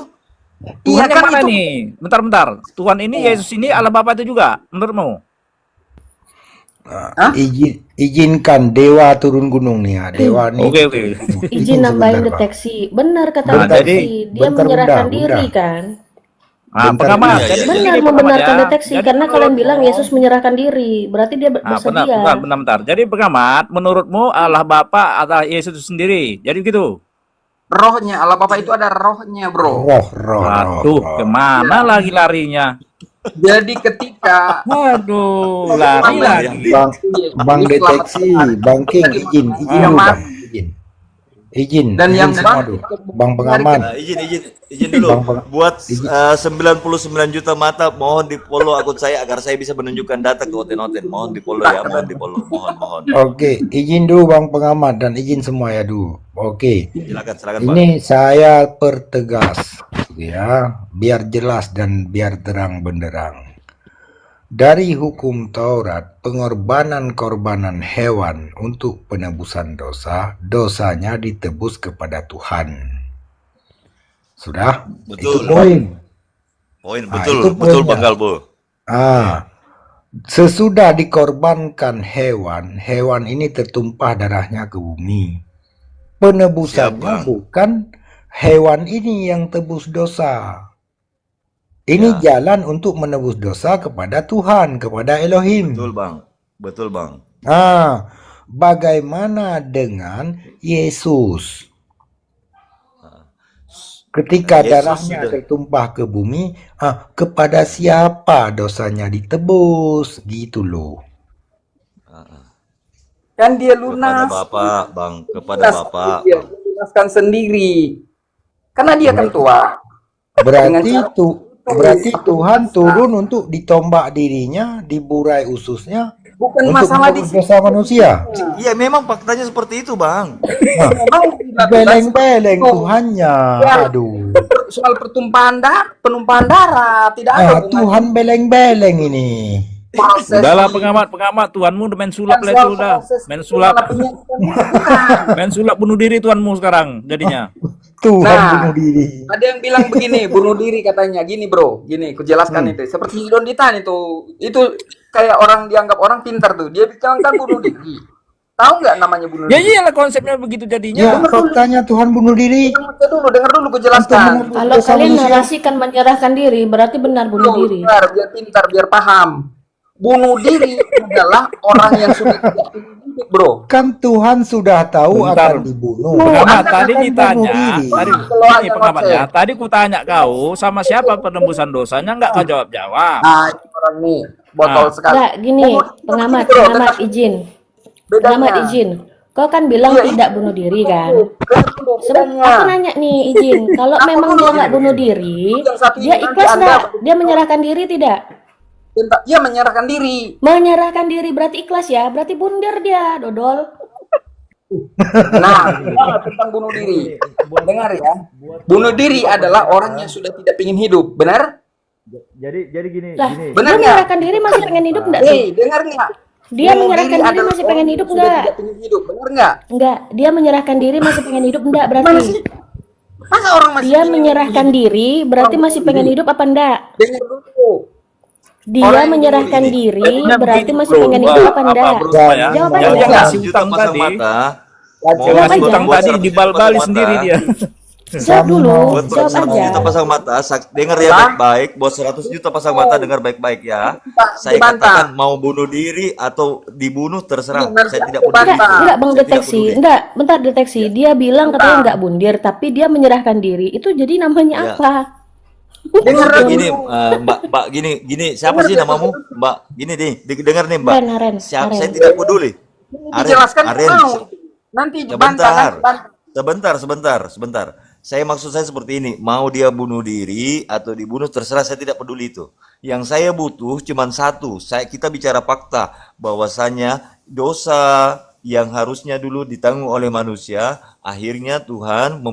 Iya Tuhan yang kan mana itu. nih? Bentar. Tuhan ini Yesus ini Allah Bapa itu juga menurutmu? Izinkan dewa turun gunung nih ya. Dewa nih. Oke. Izin nambahin Sebentar, Bang. deteksi. Benar kata Nah, deteksi. jadi- Dia bentar, menyerahkan Bunda, diri Bunda. kan. Ah, Bentar, pengamat. iya, Jadi iya. begini, Benar pengamat membenarkan ya. deteksi Jadi karena kalian menurutmu- bilang Yesus menyerahkan diri. Berarti dia Ah, bersedia. bentar. Jadi pengamat, menurutmu Allah Bapa atau Yesus itu sendiri? Jadi begitu. Rohnya Allah Bapa itu ada rohnya, bro. Waduh, kemana lagi larinya? Jadi ketika Waduh, lari lagi. Bang deteksi, Bang King, izin Iya, dulu, Mas. Bang. Izin. Dan yang semua dulu. Bang pengamat. Nah, izin dulu. Buat 99 juta mata, mohon di follow akun saya agar saya bisa menunjukkan data ke Oten-Oten. Mohon di follow ya, mohon di follow. Mohon. Oke, izin dulu Bang pengamat dan izin semua ya dulu. Oke. Silakan Pak. Ini saya pertegas ya, biar jelas dan biar terang benderang. Dari hukum Taurat, pengorbanan korbanan hewan untuk penebusan dosa, dosanya ditebus kepada Tuhan. Sudah? Itu Betul. poin. Poin Nah, betul, itu betul poinnya. Bang Galbo. Sesudah dikorbankan hewan, hewan ini tertumpah darahnya ke bumi. Penebusannya Siap, Bang. bukan hewan ini yang tebus dosa. Ini jalan untuk menebus dosa kepada Tuhan, kepada Elohim. Betul Bang. Bagaimana dengan Yesus? Ketika Yesus darahnya sudah- tertumpah ke bumi, kepada siapa dosanya ditebus? Gitu loh. kan dia Kepada lunas. Bapak, Bang, kepada Lunas, Bapak. Dia lunaskan sendiri. Karena dia kan tua. Berarti Tuhan turun untuk ditombak dirinya, diburai ususnya, Bukan untuk masalah di menebus dosa manusia. Iya, memang faktanya seperti itu, Bang. Beleng-beleng Tuhannya. Aduh. soal penumpahan darah tidak ada hubungannya. Tuhan beleng-beleng ini. Proses Udahlah pengamat, Tuhanmu udah main sulap lah itu udah. Main sulap. Main sulap bunuh diri Tuhanmu sekarang jadinya. Tuhan Nah, bunuh diri. ada yang bilang begini, bunuh diri katanya. Gini bro, gini, kujelaskan itu. Seperti Don Ditan itu kayak orang dianggap orang pintar tuh. Dia bilang kan bunuh diri. Tahu nggak namanya bunuh Ya diri? iyalah konsepnya begitu jadinya. Ya, faktanya Tuhan bunuh diri. Dengar dulu, kujelaskan. Kalau kalian narasikan menyerahkan diri, berarti benar bunuh diri. Biar pintar, biar paham. Bunuh diri adalah orang yang sudah tidak hidup, bro. Kan Tuhan sudah tahu Bentar. akan dibunuh. Pengamat Anda tadi akan ditanya, bunuh diri. tadi Kalau ini ada pengamatnya, konsep. tadi kutanya kau sama siapa penembusan dosanya nggak kau jawab. Nah, itu orang nih botol sekali. Enggak, gini, pengamat, Bro, pengamat izin. Pengamat bedanya. izin. Kau kan bilang Iya, tidak bunuh diri kan? Bedanya. Aku nanya nih, izin. Kalau memang dia nggak bunuh diri, Yang satu dia ini nanti ikhlas Anda- nggak? Dia menyerahkan diri tidak? Dia menyerahkan diri. Menyerahkan diri berarti ikhlas ya? Berarti bunder dia, dodol. Nah, tentang bunuh diri. Dengar ya. Bunuh diri adalah orang yang sudah tidak ingin hidup. Benar? Jadi gini, Lah, Benar dia nggak? menyerahkan diri masih pengen hidup enggak sih? Dengar nggak? Dia Bunuh menyerahkan diri adalah masih orang pengen yang hidup sudah enggak? tidak ingin hidup. Benar nggak? Enggak, dia menyerahkan diri masih pengen hidup enggak berarti? Masa orang masih Dia ingin menyerahkan hidup? diri berarti masih pengen hidup apa enggak? Dengar dulu. Dia Orang yang menyerahkan bunuh diri Jadinya berarti begini, masih bro. pengen hidup apa enggak? Bro, ya? Jawab Yang aja. dia ngasih Jawab juta pasang tadi. mata. Jawab Mau aja. ngasih Jawab buat Tadi 100 juta dibal-bali pasang sendiri mata. dia. Jawab dulu, Buat jawab 100 aja. juta pasang mata, dengar ya baik-baik. Buat 100 juta pasang mata, dengar baik-baik ya. Saya Dibantah. katakan mau bunuh diri atau dibunuh terserah. Benar, Saya tidak dibantah. peduli. Enggak, Bang Saya tidak deteksi. peduli. Enggak, bentar deteksi. Dia bilang katanya enggak bundir, tapi dia menyerahkan diri. Itu jadi namanya Iya. apa? Dengar Maksudnya dulu. gini, Mbak, gini, siapa sih namamu? Mbak, gini nih, dengar nih Mbak. Aren. Saya tidak peduli. Dijelaskan Aren, mau. Nanti sebentar, bantah. sebentar. Maksud saya seperti ini, mau dia bunuh diri atau dibunuh terserah, saya tidak peduli itu. Yang saya butuh cuma satu, kita bicara fakta bahwasanya dosa yang harusnya dulu ditanggung oleh manusia, akhirnya Tuhan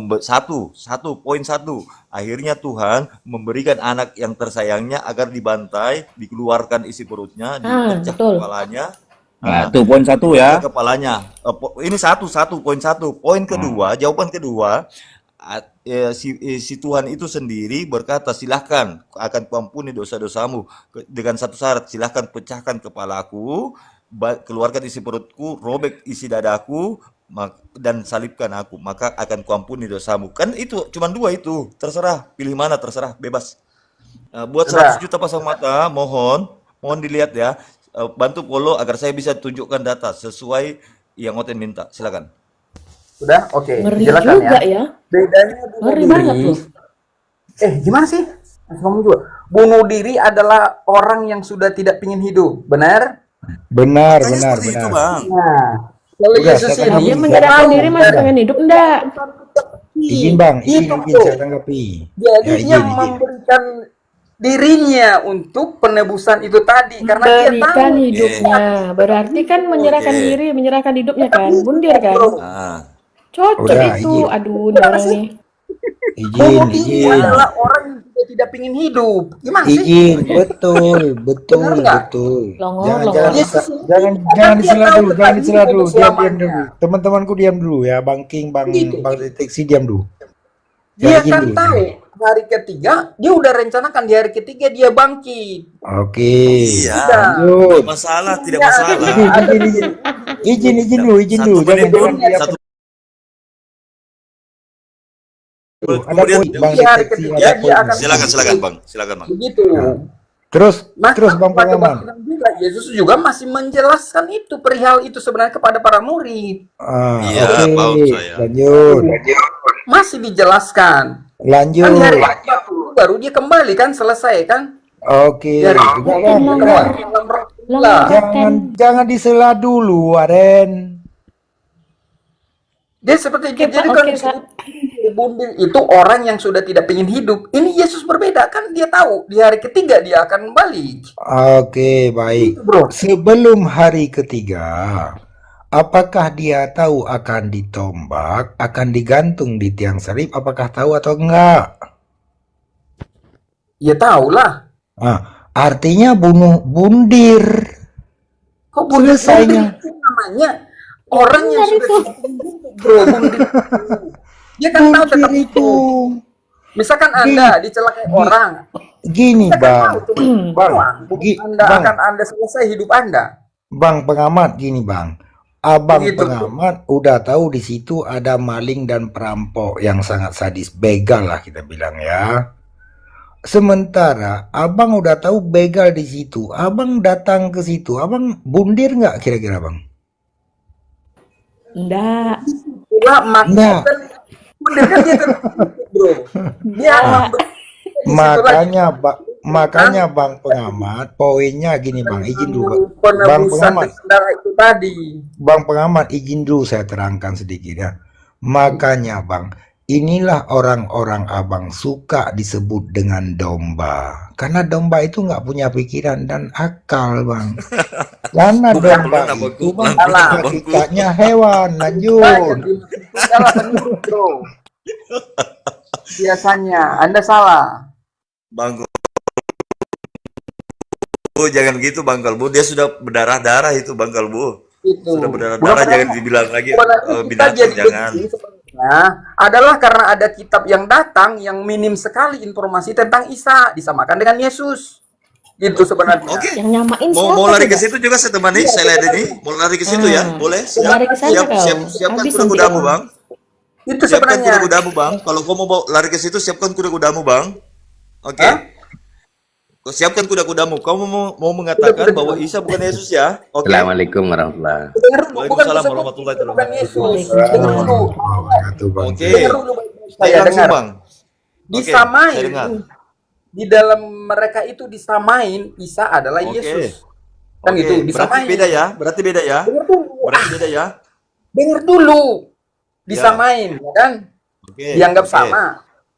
akhirnya Tuhan memberikan anak yang tersayangnya agar dibantai, dikeluarkan isi perutnya, dipecah betul. kepalanya. Nah, itu poin satu ya. Kepalanya. Ini poin satu. Poin kedua, jawaban kedua, si Tuhan itu sendiri berkata, silahkan akan kuampuni dosa-dosamu dengan satu syarat, silahkan pecahkan kepalaku, keluarkan isi perutku, robek isi dadaku, dan salibkan aku, maka akan kuampuni dosamu. Kan itu cuma dua itu, terserah pilih mana, terserah, bebas. Buat 100 juta pasang mata, mohon dilihat ya. Bantu follow agar saya bisa tunjukkan data sesuai yang Oten minta. Silakan. Sudah? Oke. Ngeri Jelaskan juga ya. ya. Bedanya bunuh Ngeri banget diri. tuh. Gimana sih? Masih ngomong juga. Bunuh diri adalah orang yang sudah tidak ingin hidup. Benar? Benar, Katanya benar, seperti itu, benar. Bang. Nah, kalau Udah, Yesus saya ini Dia menyerahkan diri masih pengen hidup enggak? Izin bang, izin Itu saya tanggapi. Jadi Ya, dia izin. memberikan dirinya untuk penebusan itu tadi karena dia tahu Memberikan hidupnya. Berarti kan menyerahkan Oke. diri, menyerahkan hidupnya kan. Bundir kan. Ah. Cocok Udah, itu. izin. Aduh, ini orang nih. bunuh Izin, diri izin. adalah orang yang juga tidak ingin hidup. Gimana sih? Izin, betul, betul, Benar nggak? betul. Longor, Jangan, longor. jangan, Yesus jangan, ini jangan dia disela tahu dulu, tentang jangan disela hidup dulu. untuk Diam selamanya. dulu. Teman-temanku diam dulu ya, Bang King, Bang, Begitu. Bang Deteksi diam dulu. Dia Izin kan dulu. tahu hari ketiga dia udah rencanakan di hari ketiga dia bangkit. Oke. Iya. Lanjut. Tidak masalah, tidak Iya, masalah. Izin dulu, izin Satu dulu. menit Jangan, dulu, jangan. satu Ada kemudian poin, Bang Di hari Deteksi, ketiga ada dia poin. akan silakan Bang, silakan Bang. begitu. Terus, Maka terus Bang pada Pengaman. waktu juga Yesus juga masih menjelaskan itu perihal itu sebenarnya kepada para murid. Iya, Oke, paham saya. lanjut. Masih dijelaskan. Kan di Lanjut. hari ke-40 baru dia kembali kan selesai kan? Oke. Dari Udah, Bang, Longor. dalam roh Longor. Allah. jangan disela dulu, Aren. Dia seperti itu. Oke, Jadi Pak, kalau oke, disebut bundir itu orang yang sudah tidak ingin hidup. Ini Yesus berbeda kan? Dia tahu di hari ketiga dia akan kembali. Oke, baik. Bro, Sebelum hari ketiga, apakah dia tahu akan ditombak, akan digantung di tiang salib? Apakah tahu atau enggak? ya tahulah. Artinya bundir. Kok bundir Selesainya. itu namanya orang yang Benar sudah itu. tidak ingin hidup, bro. Bundir. Dia kan tahu tetap Bundir itu. itu. Misalkan Anda dicelakai orang, Gini, Anda kan Bang. tahu tuh, Anda Bang. akan Anda selesai hidup Anda. Bang pengamat, gini Bang. Abang Begitu. pengamat udah tahu di situ ada maling dan perampok yang sangat sadis, begal lah kita bilang ya. Sementara abang udah tahu begal di situ, abang datang ke situ, abang bundir nggak kira-kira bang? Enggak. Itulah Enggak. makanya bundir kan dia tetap hidup, bro. Dia Makanya bang pengamat, poinnya gini bang, izin dulu bang penebusan pengamat, dengan darah itu tadi. bang pengamat izin dulu saya terangkan sedikit ya. Makanya bang, inilah orang-orang abang suka disebut dengan domba. Karena domba itu nggak punya pikiran dan akal, Bang. Karena domba itu bang, hakikatnya hewan. Lanjut. Salah penurut, bro. Biasanya Anda salah. Bang Bu, jangan gitu Bang Kalbu. Dia sudah berdarah-darah itu Bang Kalbu. Itu. Sudah berdarah-darah, jangan dibilang lagi binatang, jangan. Nah, adalah karena ada kitab yang datang yang minim sekali informasi tentang Isa disamakan dengan Yesus. Gitu sebenarnya. Oke. Yang nyamain Mau siapa lari ke coba? situ juga saya temani, saya lihat ini. Mau lari ke situ ya? Boleh? Lari ke sana kau. Siapkan Habis kuda-kudamu, nanti. Bang. Itu Siapkan sebenarnya. kuda-kudamu, Bang. Kalau kau mau lari ke situ, siapkan kuda-kudamu, Bang. Oke. Hah? Kau siapkan kuda-kudamu. Kau mau mengatakan bahwa Isa bukan Yesus ya? Oke. Assalamualaikum warahmatullahi wabarakatuh. Dengar dulu, bukan Waalaikumsalam disebut warahmatullahi bukan wabarakatuh. Yesus. Dengar dulu. Oke. Dengar dulu baik-baik. Saya Saya langsung, dengar. Bang. Oke, Disamain. saya dengar. Di dalam mereka itu disamain Isa adalah Oke. Yesus. Kan Oke, gitu, berarti disamain. beda ya? Berarti beda ya? Dengar dulu. Berarti beda ya? Dengar dulu. Disamain, ya kan? Oke. Dianggap oke. sama.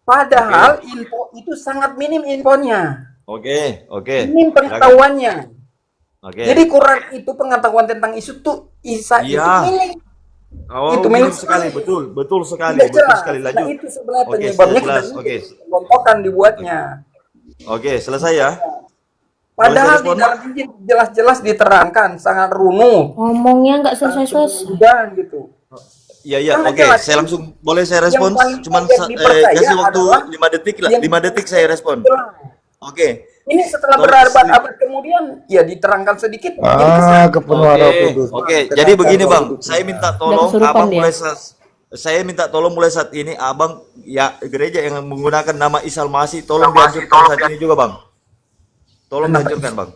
Padahal info itu sangat minim infonya. Oke, oke. Minim pengetahuannya. Oke. Jadi kurang itu pengetahuan tentang isu tuh Isa itu Iya. minim. Oh, itu betul minim sekali, betul sekali, Tidak betul jelas. sekali. Nah, Lanjut. itu sebenarnya Oke, penyebabnya sudah jelas. kita Oke. kelompokan dibuatnya. Oke, selesai ya. Padahal Boleh di saya dalam Injil jelas-jelas diterangkan sangat runut. Ngomongnya nggak selesai-selesai. Dan gitu. Iya, iya. Sangat Oke, jelas. saya langsung boleh saya respon. Yang paling Cuman banyak dipercaya kasih waktu adalah 5 detik lah. yang 5 detik saya respon. jelas. Oke. Ini setelah Tolong berabad-abad kemudian ya diterangkan sedikit. Jadi kesan. Kepenuhan Roh Kudus. Oke, jadi begini Bang, saya minta tolong kesurupan Abang dia. saya minta tolong mulai saat ini Abang ya gereja yang menggunakan nama Isa Al-Masih tolong dihancurkan saat ini juga Bang. Tolong dihancurkan Bang.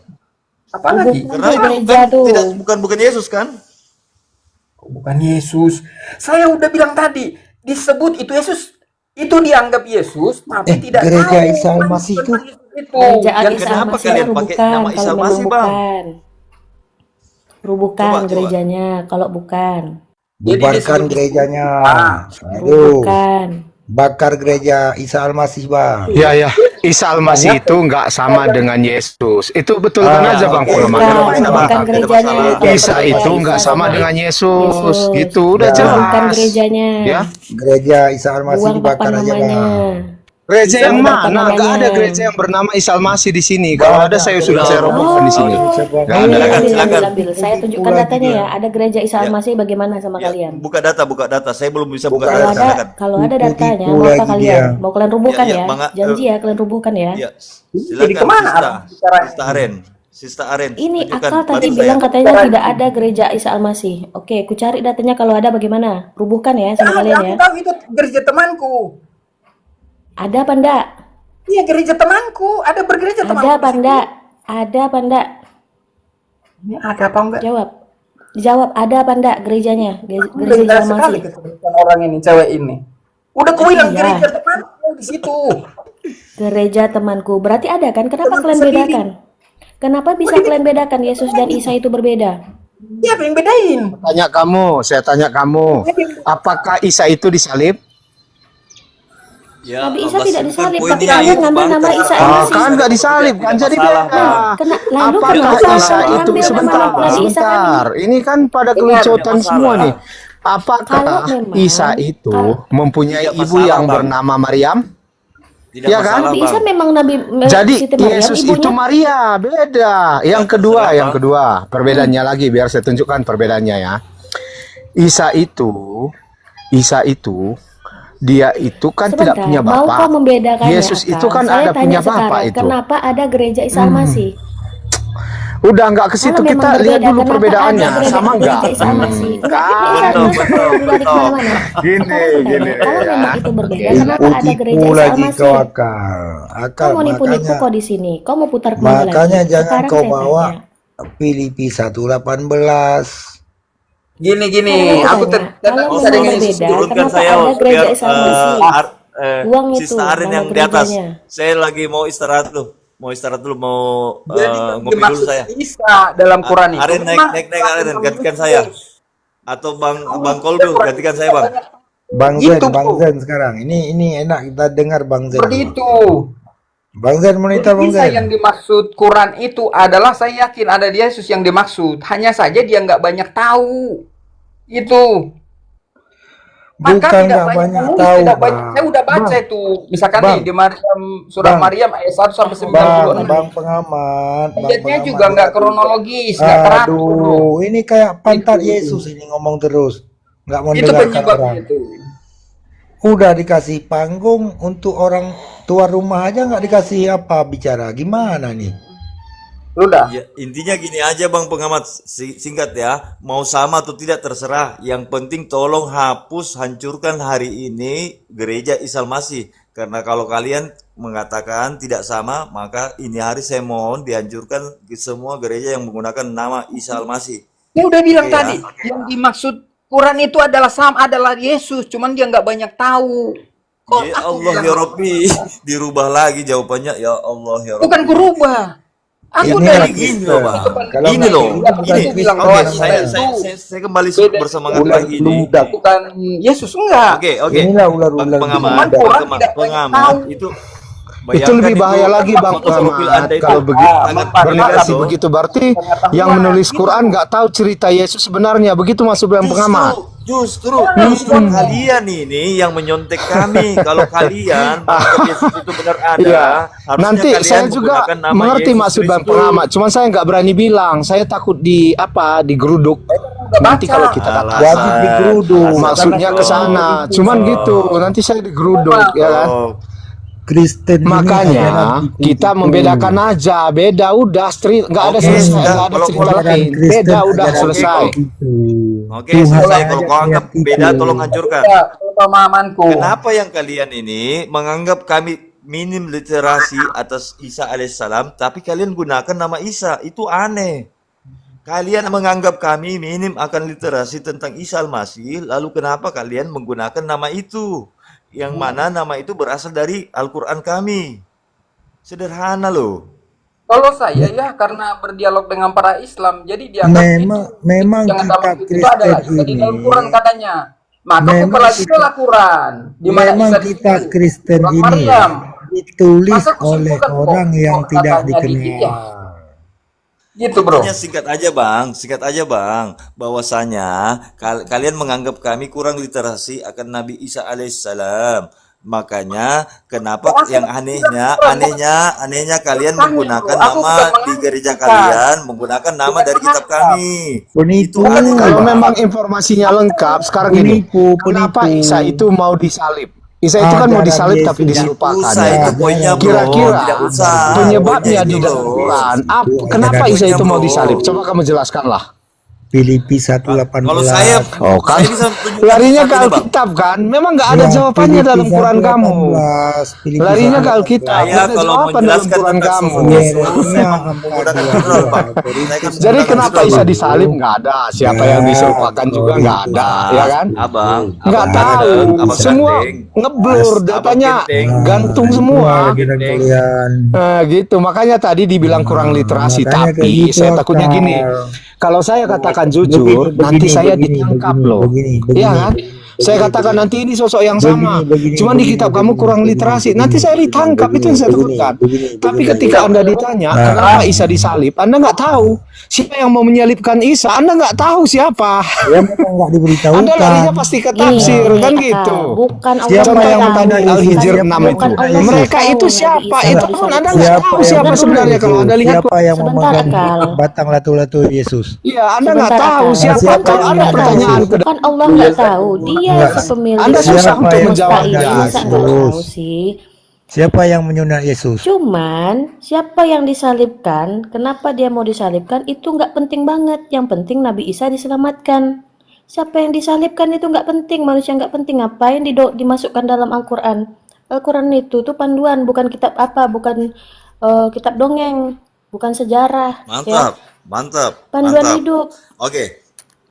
Apa lagi? Bukan Karena tuh itu gereja tuh. bukan Yesus kan? Bukan Yesus. Saya udah bilang tadi, disebut itu Yesus, itu dianggap Yesus, tapi tidak gereja tahu Isa Al-Masih itu. itu. Kerajaan Yang Isa kenapa Al-Masih kalian itu pakai bukan, nama Isa kalau memang Al-Masih, Bang? bukan. Rubuhkan Coba, coba. gerejanya kalau bukan. Jadi Bubarkan disebut- gerejanya. Ah, Aduh, Rubuhkan. bakar gereja Isa Al-Masih, Bang. Ya, ya. Isa Al-Masih itu nggak sama dengan Yesus. Itu betulkan Ah, aja Bang oke. pengamat. Bukan, Kenapa ini, Bang? bukan Tidak gerejanya. masalah. Kalau Isa percaya itu Isa nggak sama dengan Yesus. Yesus. Gitu udah Ya. Bukan jelas. gerejanya. Ya. Gereja Isa Al-Masih Buang dibakar papan aja, namanya. Bang. Gereja yang Buang papan mana? Nggak ada namanya. gereja yang bernama Isa Al-Masih di sini. Kalau ada saya sudah saya Oh. robohkan di sini. Siapa? Nggak ada. Silakan, silakan. Ambil. Saya tunjukkan Lagi datanya dia. ya. Ada gereja Isa Ya. Al-Masih bagaimana sama Ya, kalian? buka data. Saya belum bisa buka Kalau data. ada, Silakan. kalau ada datanya, Tipu mau apa lagi kalian? dia. Mau kalian rubuhkan Ya, ya? ya, Bang, Janji ya kalian rubuhkan ya. Ya, Jadi silakan kemana Sista, bicaranya? Sista Aren. Sista Aren. Ini tunjukkan Akal tadi bantu bilang saya. katanya tidak ada gereja Isa Al-Masih. Oke, ku cari datanya kalau ada bagaimana? Rubuhkan ya sama kalian ya. Aku tahu itu gereja temanku. Ada apa enggak? Iya, gereja temanku. Ada bergereja temanku. Ada apa enggak? Ada apa enggak? Ini ada apa enggak? Jawab. Dijawab, ada apa enggak gerejanya? Gereja Isa Dengar sekali Al-Masih. keseluruhan orang ini, cewek ini. Udah ku bilang Iya. gereja temanku di situ. Gereja temanku. Berarti ada kan? Kenapa Temanku kalian sendiri. bedakan? Kenapa bisa kalian bedakan Yesus dan Isa itu berbeda? Siapa yang bedain? Saya tanya kamu, apakah Isa itu disalib? Ya, Nabi Isa Allah tidak sebutkan disalib, poinnya tapi kalian itu, ngambil Bang. nama Isa Terserah. Al-Masih. kan nggak disalib kan, Tidak jadi masalah, beda. Bang. Lalu Apakah kenapa Isa kalian itu ngambil sebentar, nama Nabi Isa tadi? sebentar. Ini kan pada kelucutan Tidak semua masalah. nih. Apakah Kalau memang- Isa itu mempunyai Tidak ibu masalah, yang Bang. bernama Maryam? Tidak Ya kan? masalah, Nabi Isa Bang. memang Jadi Siti Maryam Yesus ibunya. itu Maria, beda. Yang kedua, terserah, yang Bang. kedua, perbedaannya lagi biar saya tunjukkan perbedaannya ya. Isa itu dia itu kan tidak Sebentar, punya mau kau bapak. membedakannya? Yesus Akal? itu kan Saya ada tanya punya sekarang, bapak itu. Kenapa ada gereja Isa Al-Masih? Udah nggak ke situ, Kalau kita memang lihat berbeda, dulu kenapa perbedaannya ada gereja- sama nggak? gereja Isa Al-Masih? Kan. Betul, betul, Lari betul. kemana-mana. Gini, Sekarang gini, bertanya, kalau ya. memang itu berbeda, kenapa ada gereja Tipu Isa lagi Al-Masih? kau Akal. Kau Akal, mau nipu-nipu makanya kok di sini. Kau mau putar kembali makanya lagi. jangan Sekarang kau saya bawa tanya. Filipi 1:18. Gini, Kalau aku tanya, tetap kalau bisa memang dengan Yesus berbeda, turunkan kenapa saya ada gereja biar Isa Al-Masih? Buang itu, Sista Aren nama yang di atas. gerejanya. Saya lagi mau istirahat dulu. Mau Jadi ngopi dulu dimaksud saya. Isa dalam Quran itu. Aren naik Aren gantikan saya. Atau Bang Koldo gantikan saya, Bang. Bang Zen, Itu, Bang Bu. Zen sekarang. Ini enak kita dengar Bang Zen. Seperti itu. Bang Zen monitor Bang Isa Zen. yang dimaksud Quran itu adalah, saya yakin ada Yesus yang dimaksud. Hanya saja dia nggak banyak tahu. Itu. Maka Bukan tidak nggak banyak penulis, tahu, tidak banyak. Bang. Saya udah baca Bang. itu. Misalkan Bang. nih di Maryam, surah Bang. Maryam ayat 1 sampai 96. Bang pengamat. Bang Ayatnya pengamat. juga nggak kronologis, nggak teratur. Aduh, ini kayak pantat Itu. Yesus ini ngomong terus. Nggak mau Itu dengarkan penyebabnya orang. itu. Udah dikasih panggung untuk orang tua rumah aja nggak dikasih apa bicara. Gimana nih? Udah. Ya, intinya gini aja Bang pengamat, singkat ya. Mau sama atau tidak terserah. Yang penting tolong hancurkan hari ini gereja Isa Al-Masih. Karena kalau kalian mengatakan tidak sama, maka ini hari saya mohon dihancurkan semua gereja yang menggunakan nama Isa Al-Masih. Dia udah bilang Oke, tadi, ya. yang dimaksud Quran itu adalah Yesus, cuman dia nggak banyak tahu. Kok Ya aku Allah bilang, ya Rabbi, dirubah lagi jawabannya. Ya Allah ya Rabbi. bukan kurubah. Aku Ini dari lagi Gini loh Bang. Kalau Gini nggak loh. dirubah, Gini. bukan bilang Oke, bahwa saya kembali beda. bersemangat Ular lagi ini. ludak. bukan Yesus, enggak. Oke. Inilah Bang ular-ular pengamat, ludak. Orang tidak banyak pengamat tahu. itu Itu lebih bahaya lagi Bang foto profil pengamat. Anda itu Kalau begitu sangat bernegasi berbeda, begitu berarti Pengetahuan. yang menulis Quran nggak tahu cerita Yesus sebenarnya. Begitu masuk yang pengamat. Justru kalian ini yang menyontek kami. Kalau kalian menganggap Yesus itu benar ada, Iya. harusnya Nanti kalian saya juga menggunakan nama mengerti Yesus maksud Bang Kristus. pengamat. Cuman saya nggak berani bilang. Saya takut digeruduk. Nanti kalau kita kata Wajib digeruduk. maksudnya ke sana. Cuman gitu. Nanti saya digeruduk ya kan. Oh, Kristen ini Makanya adalah kita tipu-tipu. membedakan aja. Beda udah nggak ada Oke, selesai. sudah. Nggak ada Kalau cerita Quran lain. Kristen Beda udah adalah selesai. tipu-tipu. Oke, Tuhan selesai. aja Kalau kau anggap tipu. beda, tolong hancurkan. Ya, pemahamanku. Kenapa yang kalian ini menganggap kami minim literasi atas Isa alaihissalam, tapi kalian gunakan nama Isa? Itu aneh. Kalian menganggap kami minim akan literasi tentang Isa Al-Masih, lalu kenapa kalian menggunakan nama itu? Yang mana nama itu berasal dari Al-Quran kami. Sederhana loh. Kalau saya ya karena berdialog dengan para Islam, jadi dia Memang jangan kitab dalam itu Kristen adalah Isa di dalam ini, Quran katanya. Maka memang kepala adalah Quran. Di mana memang Isa kitab itu, Kristen Surat ini Maryam. ditulis Maka oleh kesimpulan orang yang kok tidak katanya dia. dikenal. Gitu bro. Intinya singkat aja bang, bahwasanya kalian menganggap kami kurang literasi akan Nabi Isa alaihissalam. Makanya kenapa yang anehnya kalian menggunakan nama di gereja kalian, menggunakan nama dari kitab kami. Penipu. Kalau memang informasinya lengkap, sekarang gini, Penipu, kenapa penipu. Isa itu mau disalib? Isa itu kan mau Ajaran disalib Yesus tapi itu diselupakan. Usah Ya. itu poinnya bro, Kira-kira tidak usah. penyebabnya Poinnya di itu, dalam bro. Quran. Kenapa Isa itu mau Bro. disalib? Coba kamu jelaskanlah. Filipi 1:18. Kalau saya, Oh kan, saya bisa tunjukkan larinya ke satu ini, Bang. Alkitab kan? Memang nggak ada jawabannya dalam Quran kamu. Larinya ke Alkitab, Saya nggak ada kalau jawaban dalam menjelaskan Quran tentang kamu. suku Yesus, memang menggunakan literal, Bang. Saya kan Jadi menggunakan kenapa literal, Isa Bang. disalib nggak ada? Siapa yang diserupakan juga nggak ada, ya kan? Abang, Nggak abang tahu, ganteng, abang semua ganteng. ngeblur, Abang datanya ganteng. gantung semua. kalian. Nah, gitu. Makanya tadi dibilang kurang literasi, Makanya kayak tapi gitu, saya takutnya Kak. gini. Kalau saya katakan jujur, nanti saya ditangkap loh. Iya kan? Saya katakan nanti ini sosok yang sama. Cuman di kitab kamu kurang literasi. Nanti saya ditangkap, itu yang saya takutkan. Tapi ketika Anda ditanya, kenapa Isa disalib? Anda nggak tahu. Siapa yang mau menyalibkan Isa? Anda nggak tahu siapa. Ya memang nggak diberitahukan. Anda larinya pasti ke tafsir, kan Akal. gitu. Bukan Allah Siapa Contoh yang tahu. tadi Al-Hijr 6 Bukan itu. Allah Mereka tahu itu Nabi siapa? Isa Itu pun Anda nggak disalib. tahu siapa sebenarnya kalau Anda lihat. Siapa yang Sebentar, memegang Akal. batang latu-latu Yesus? Iya, Anda nggak Sebentar, tahu Akal. siapa. Siapa Kalau yang ada nggak pertanyaan tahu? ke Bukan Allah nggak tahu. Dia Enggak. si pemilik. Anda susah Siapa untuk yang menjawabnya. Masa nggak Yesus? tahu sih. Siapa yang menyunat Yesus? Cuman siapa yang disalibkan, kenapa dia mau disalibkan itu nggak penting banget. Yang penting Nabi Isa diselamatkan. Siapa yang disalibkan itu nggak penting, manusia nggak penting. Ngapain dimasukkan dalam Al-Quran? Al-Quran itu tuh panduan, bukan kitab apa, bukan kitab dongeng, bukan sejarah. Ya. Mantap. Panduan hidup. Oke,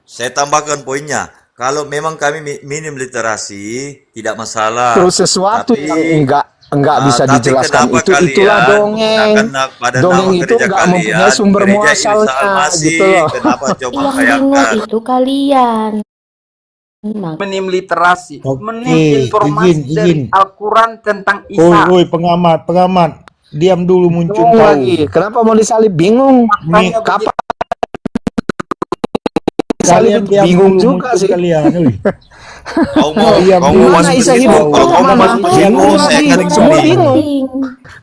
saya tambahkan poinnya. Kalau memang kami minim literasi, tidak masalah. Terus sesuatu Tapi- yang enggak bisa Tapi dijelaskan kenapa itu itulah kalian dongeng. menggunakan pada Dongeng nama itu gereja enggak kalian, mempunyai sumber Gereja Isa muasalnya Al-Masih? gitu loh. Kenapa coba Yang bingung bayangkan? itu kalian. Menim literasi, Oke, menim informasi izin. dari Al-Quran tentang Woi, Isa. woi, pengamat. Diam dulu muncul Bingung tahu. lagi. Kenapa mau disalib? Bingung. Makanya Kapan Kalian disalib? diam Bingung dulu juga muncul sih. kalian. Woi. Kau mau Iya, kau di mau mana masuk Isa ke situ? hidup? Kalau kau mau Mana? masuk ke situ, Bingung saya lagi. akan Semua kembali. bingung.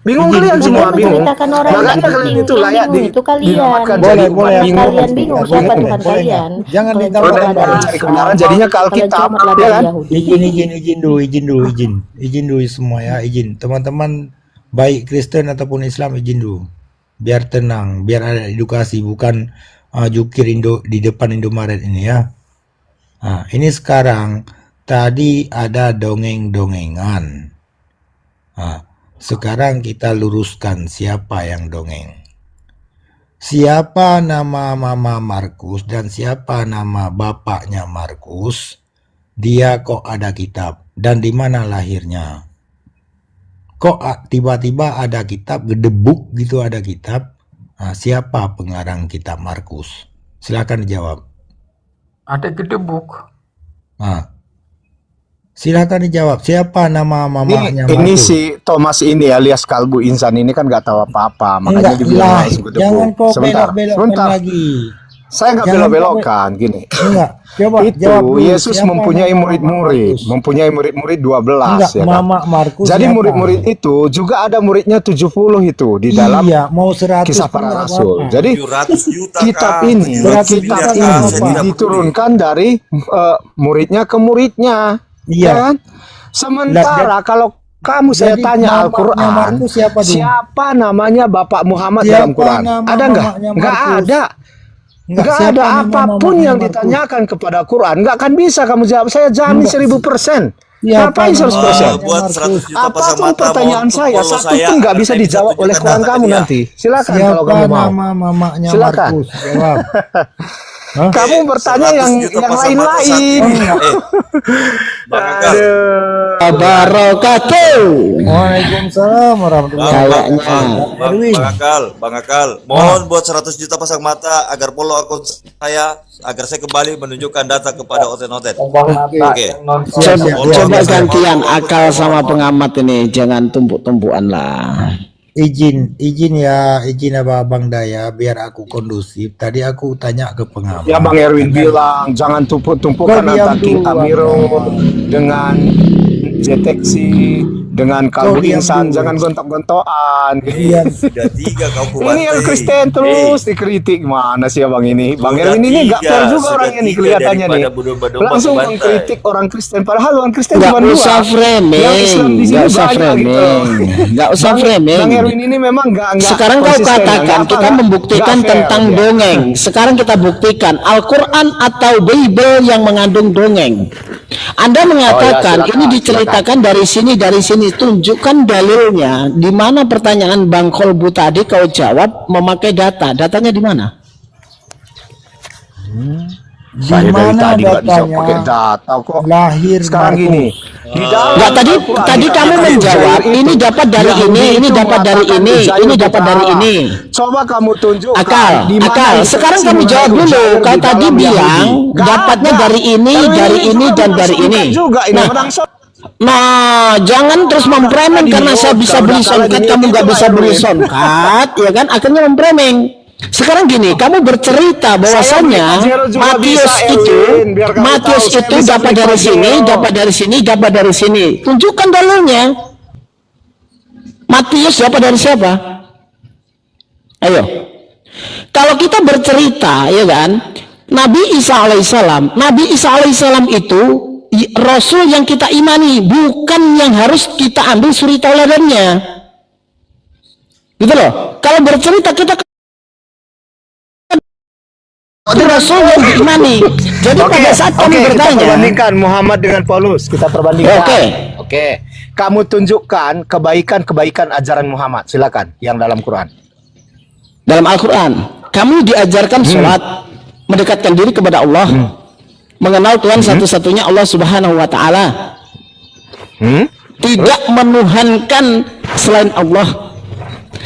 Bingung Izin, kalian izin. semua Dia bingung. menceritakan orang Makanya yang kalian bingung. itu Yang layak bingung itu kalian. dinobatkan Boleh, jadi boleh. umat bingung. Kalian bingung Boleh, siapa boleh, Tuhan boleh kalian. nggak? Jangan Kalian ditambah cuma tambah. ladang Mencari Isa. kebenaran jadinya ke Kalian Alkitab, cuma ya ladang kan? Yahudi. Izin dulu semua ya, izin. Teman-teman baik Kristen ataupun Islam izin dulu. Biar tenang, biar ada edukasi, bukan jukir di depan Indomaret ini ya. Nah, ini sekarang tadi ada dongeng-dongengan. Nah, sekarang kita luruskan siapa yang dongeng. Siapa nama Mama Markus dan siapa nama bapaknya Markus? Dia kok ada kitab dan di mana lahirnya? Kok tiba-tiba ada kitab, gedebuk gitu ada kitab? Nah, siapa pengarang kitab Markus? Silakan dijawab. Ada gedebuk. Nah, silakan dijawab. Siapa nama mamanya Ini Markus? si Thomas ini alias Kalbu Insan ini kan nggak tahu apa-apa, makanya Enggak dibilang lah, harus gedebuk. jangan kau Sebentar, belok-belokkan sebentar. lagi. Saya nggak Jangan belok-belokkan gini. Enggak, coba Itu jawab dulu. Yesus Siapa mempunyai nama murid-murid, Markus? mempunyai murid-murid 12 Enggak, ya kan. Mama Markus Jadi siapa? murid-murid itu juga ada muridnya 70 itu di dalam Iya, mau 100 Kisah pun Para nggak Rasul. apa-apa. Jadi 700 juta kitab Kang. ini 700 kitab juta, Kang. ini Saya tidak peduli. diturunkan dari muridnya ke muridnya, Iya. ya kan? Sementara kalau kamu saya Jadi tanya bapaknya Al-Quran, Markus siapa dong? siapa namanya Bapak Muhammad Siapa dalam Quran? nama Ada nggak? mamanya Nggak Markus? ada. Nggak siapa ada nama apapun mamanya yang Markus? ditanyakan kepada Quran. Nggak akan bisa kamu jawab. Saya jamin Enggak. 1000%. Ngapain 100%? buat 100 juta pasang Apapun mata, pertanyaan mohon saya, follow satu pun nggak agar bisa saya dijawab oleh tunjukkan Quran data ke kamu dia. nanti. Silakan kalau Siapa kamu mau. nama mamanya Silakan. Markus? Jawab. Hah? Kamu bertanya 100 yang juta pasang mata lain-lain. Bang Akal. Barakatuh. Waalaikumsalam warahmatullahi Kayaknya. Bang Akal, mohon buat 100 juta pasang mata agar follow akun saya agar saya kembali menunjukkan data kepada Oten-Oten. Oke. Coba gantian akal sama pengamat ini, jangan tumpuk-tumpukan lah. Izin Abang Daya biar aku kondusif. Tadi aku tanya ke pengamat. Ya Bang Erwin bilang jangan tumpuk-tumpukan Kau diam antara King dulu, Amiro Bang. dengan deteksi dengan kalbu diam insan, dulu. jangan gontok-gontokan. Sudah 3 kau Ini yang kubantai. Kristen terus dikritik, mana sih Bang ini? Bang Sudah Erwin ini nggak tiga, fair juga sudah orangnya nih tiga kelihatannya nih. daripada domba-domba Langsung kebantai. mengkritik orang Kristen, padahal orang Kristen Nggak cuma dua. usah framing, Yang Islam di sini nggak usah banyak framing, gitu. nggak usah Bang framing. Erwin ini memang nggak Sekarang kau konsisten, katakan nggak kita nggak- membuktikan nggak fair tentang dia. dongeng. Sekarang kita buktikan Al-Quran atau Bible yang mengandung dongeng. Anda mengatakan silakan, ini diceritakan dari sini, tunjukkan dalilnya. Di mana pertanyaan Bang Kolbu tadi kau jawab memakai data. Datanya di mana? Saya dari Mana tadi nggak bisa datanya? pakai data kok. Lahir Sekarang Markus. gini, di dalam Enggak, tadi Al-Quran, kamu Yahudi menjawab itu, ini dapat dari Yahudi ini itu dapat dari mengatakan ini Uzair dapat dari Allah. ini. Coba kamu tunjukkan Akal, di mana akal. instruksi Sekarang kamu mengenai jawab dulu. Uzair Kau di tadi dalam bilang Yahudi. Nggak dapatnya ada. dari ini, Kalau dari ini juga dan dari ini. menafsirkan juga ini Nah, orang Nah, jangan terus memframing karena saya bisa beli songkat, kamu nggak bisa beli songkat, ya kan? Akhirnya memframing. Sekarang gini, kamu bercerita bahwasannya Matius itu dapat dari sini, dapat dari sini, dapat dari sini. Tunjukkan dalilnya. Matius dapat dari siapa? Ayo. Kalau kita bercerita, ya kan? Nabi Isa alaihissalam itu Rasul yang kita imani, bukan yang harus kita ambil suri tauladannya. Gitu loh. Kalau bercerita kita itu Rasul yang diimani. Jadi pada saat kami kita bertanya, perbandingkan Muhammad dengan Paulus. Kita perbandingkan. Oke. Kamu tunjukkan kebaikan-kebaikan ajaran Muhammad. Silakan yang dalam Quran. dalam Al-Quran, kamu diajarkan sholat, mendekatkan diri kepada Allah, mengenal Tuhan satu-satunya Allah Subhanahu Wa Taala, tidak menuhankan selain Allah.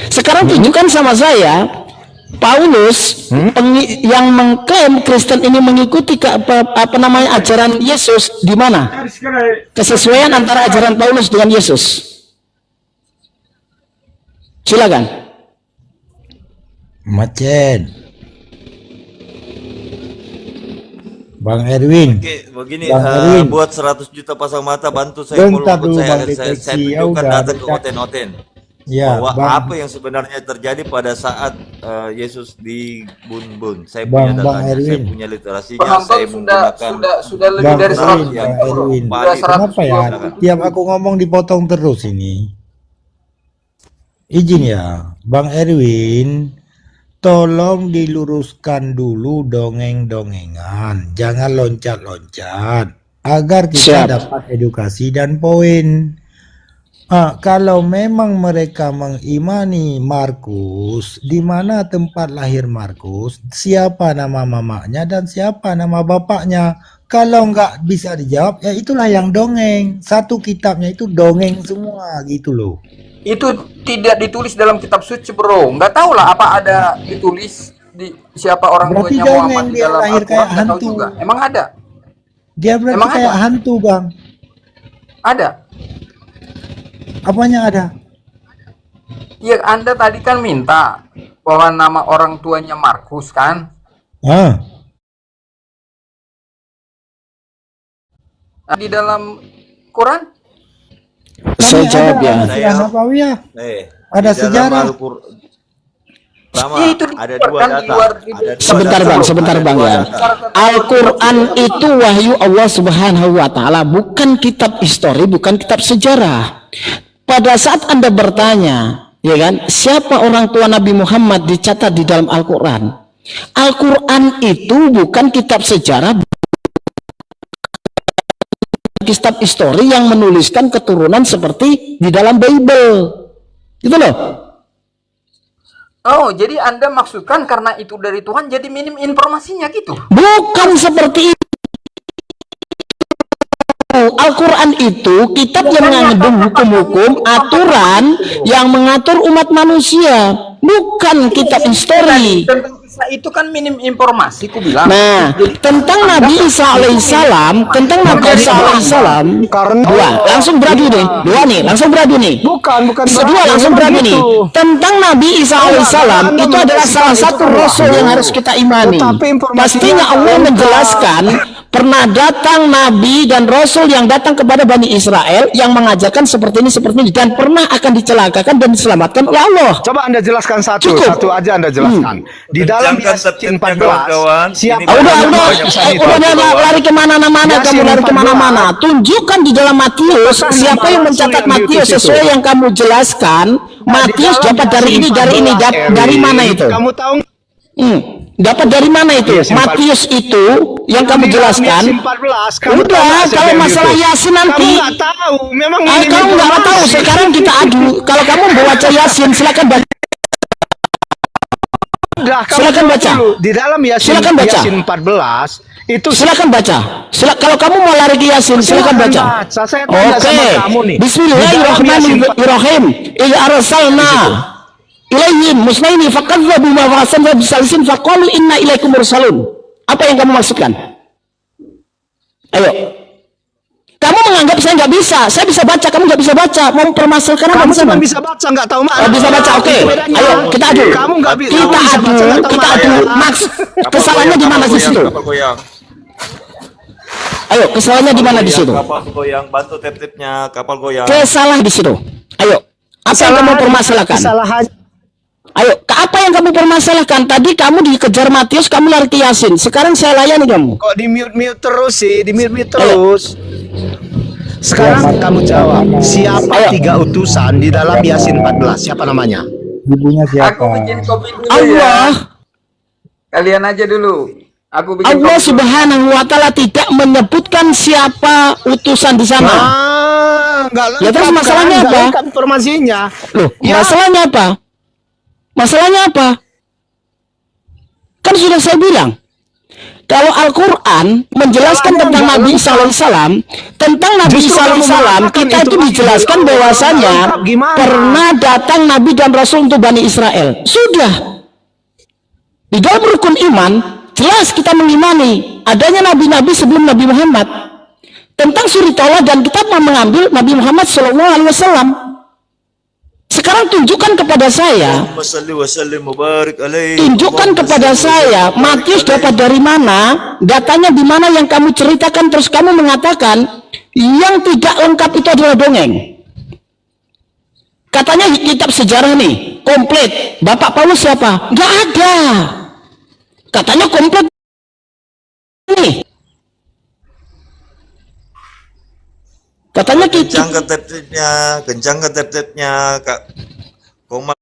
Sekarang tunjukkan sama saya Paulus yang mengklaim Kristen ini mengikuti ajaran Yesus, di mana kesesuaian antara ajaran Paulus dengan Yesus? Silakan. Macet. Bang Erwin. Oke, begini, Bang Erwin. buat 100 juta pasang mata bantu saya Bentar follow akun dulu, saya, Bang saya Deteksi. Ya tunjukkan udah, data ke bentar. Oten-Oten. Ya, Bahwa Bang. apa yang sebenarnya terjadi pada saat Yesus di Bun-Bun. Saya Bang punya datanya, saya Erwin. punya literasinya, Penonton saya menggunakan sudah lebih Bang dari Erwin, 100 yang Bang Erwin. Sudah 100 Kenapa ya? Tiap aku ngomong dipotong terus ini. Izin ya, Bang Erwin. Tolong diluruskan dulu dongeng-dongengan. Jangan loncat-loncat. Agar kita Siap. dapat edukasi dan poin. Kalau memang mereka mengimani Markus, di mana tempat lahir Markus, siapa nama mamanya dan siapa nama bapaknya. Kalau nggak bisa dijawab, ya itulah yang dongeng. Satu kitabnya itu dongeng semua gitu loh. Itu tidak ditulis dalam kitab suci, bro. Nggak tahu lah apa ada ditulis di siapa orang Berarti tuanya dongeng, Muhammad di dia dalam lahir Al-Quran, kayak nggak tahu hantu. juga. Emang ada? Dia berarti Emang kayak ada? hantu, Bang. Ada. Apanya ada? Iya, Anda tadi kan minta bahwa nama orang tuanya Markus kan? Di dalam Quran? Saya jawab ya. Sejarah Nabawiyah. Ada di dalam sejarah. Lama, Iya, itu ada di luar, dua kan, data. di luar. Ada dua Sebentar data. bang, sebentar Ada bang dua ya. data. Al-Quran itu wahyu Allah Subhanahu Wa Taala, bukan kitab histori, bukan kitab sejarah. Pada saat Anda bertanya, ya kan, siapa orang tua Nabi Muhammad dicatat di dalam Al-Quran? Al-Quran itu bukan kitab sejarah, kitab histori yang menuliskan keturunan seperti di dalam Bible. Gitu loh. Oh, jadi Anda maksudkan karena itu dari Tuhan jadi minim informasinya gitu? Bukan seperti itu. Al-Quran itu kitab yang mengandung hukum-hukum, aturan yang mengatur umat manusia, bukan kitab histori. Tentang kisah itu kan minim informasi, ku bilang. Nah, tentang Nabi Isa alaihissalam, dua, langsung beradu nih, langsung beradu nih. Bukan Kedua langsung beradu nih. Tentang Nabi Isa alaihissalam itu adalah salah satu rasul yang harus kita imani. Pastinya Allah menjelaskan pernah datang nabi dan rasul yang datang kepada Bani Israel yang mengajarkan seperti ini dan pernah akan dicelakakan dan diselamatkan oleh Allah. Coba Anda jelaskan satu aja Anda jelaskan. Di dalam Yasin 14, siapa udah lari kemana-mana, kamu lari kemana-mana. Tunjukkan di dalam Matius siapa yang mencatat Matius sesuai yang kamu jelaskan. Matius dapat dari ini, dari mana itu? Kamu tahu? Dapat dari mana itu? Matius itu yang kamu jelaskan. Udah, kalau masalah Yasin nanti. Kamu nggak tahu, memang kamu nggak tahu. Sekarang kita adu. Kalau kamu baca Yasin, silakan baca. Silakan baca. Di dalam Yasin 14 itu silakan baca. Kalau kamu mau lari ke Yasin, silakan baca. Oke. Bismillahirrahmanirrahim. Idza arsalna ilaihim musnaini fakadzabu ma fasanna bisalisin faqalu inna ilaikum mursalun. Apa yang kamu maksudkan? Ayo. Kamu menganggap saya nggak bisa. Saya bisa baca, kamu nggak bisa baca. Mau mempermasalahkan apa? Kamu cuma bisa baca, nggak tahu mana. Bisa baca, oke. Ayo, kita adu. Kamu nggak bisa. Kita adu. Max, kesalahannya di mana di situ? Ayo, kesalahannya di mana di situ? Kapal goyang, bantu tip-tipnya kapal goyang. Kesalah di situ. Ayo, apa yang kamu permasalahkan? Ayo, apa yang kamu permasalahkan? Tadi kamu dikejar Matius, kamu lari ke Yasin. Sekarang saya layani kamu. Kok di mute terus sih? Di mute terus. Sekarang kamu jawab. Siapa 3 utusan di dalam Yasin 14? Siapa namanya? Ibunya Aku bikin kopi dulu Allah. ya. Kalian aja dulu. Aku bikin Allah kopi. Subhanahu wa ta'ala tidak menyebutkan siapa utusan di sana. Enggak lengkap. Ya, terus masalahnya kan? apa? Nggak lengkap informasinya. Loh, Ya. masalahnya apa? Masalahnya apa? Kan sudah saya bilang, kalau Al-Quran menjelaskan tentang Nabi Isa alaihissalam, tentang Nabi Justru Isa kamu alaihissalam, mengatakan kita itu itu dijelaskan lagi. bahwasanya Lengkap gimana? pernah datang Nabi dan Rasul untuk Bani Israel. Sudah. Di dalam rukun iman, jelas kita mengimani adanya nabi-nabi sebelum Nabi Muhammad. Tentang suri Taurat dan kita mau mengambil Nabi Muhammad SAW. Sekarang tunjukkan kepada saya, tunjukkan kepada saya, Matius dapat dari mana, datanya di mana yang kamu ceritakan, terus kamu mengatakan yang tidak lengkap itu adalah dongeng. Katanya kitab sejarah nih komplit. Bapak Paulus siapa? Nggak ada. Katanya komplit nih. Katanya Kencang ke tip-tipnya, Kak. Koma.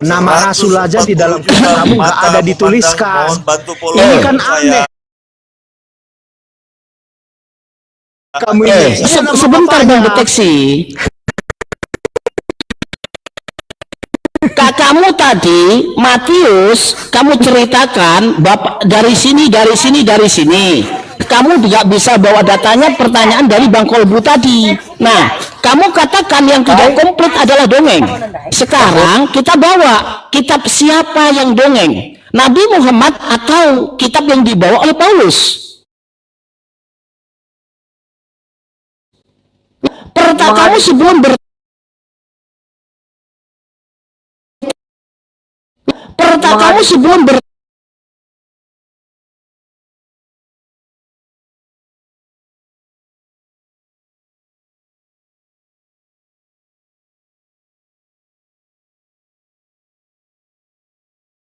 Nama Rasul aja di dalam kitab kamu nggak ada dituliskan. Ini kan aneh. Kamu ini sebentar Bang Deteksi. Kamu tadi Matius, kamu ceritakan Bapak dari sini. Kamu juga bisa bawa datanya, pertanyaan dari Bang Kolbu tadi. Nah, kamu katakan yang tidak komplit adalah dongeng. Sekarang kita bawa kitab siapa yang dongeng? Nabi Muhammad atau kitab yang dibawa oleh Paulus? Kamu sebelum kamu sebelum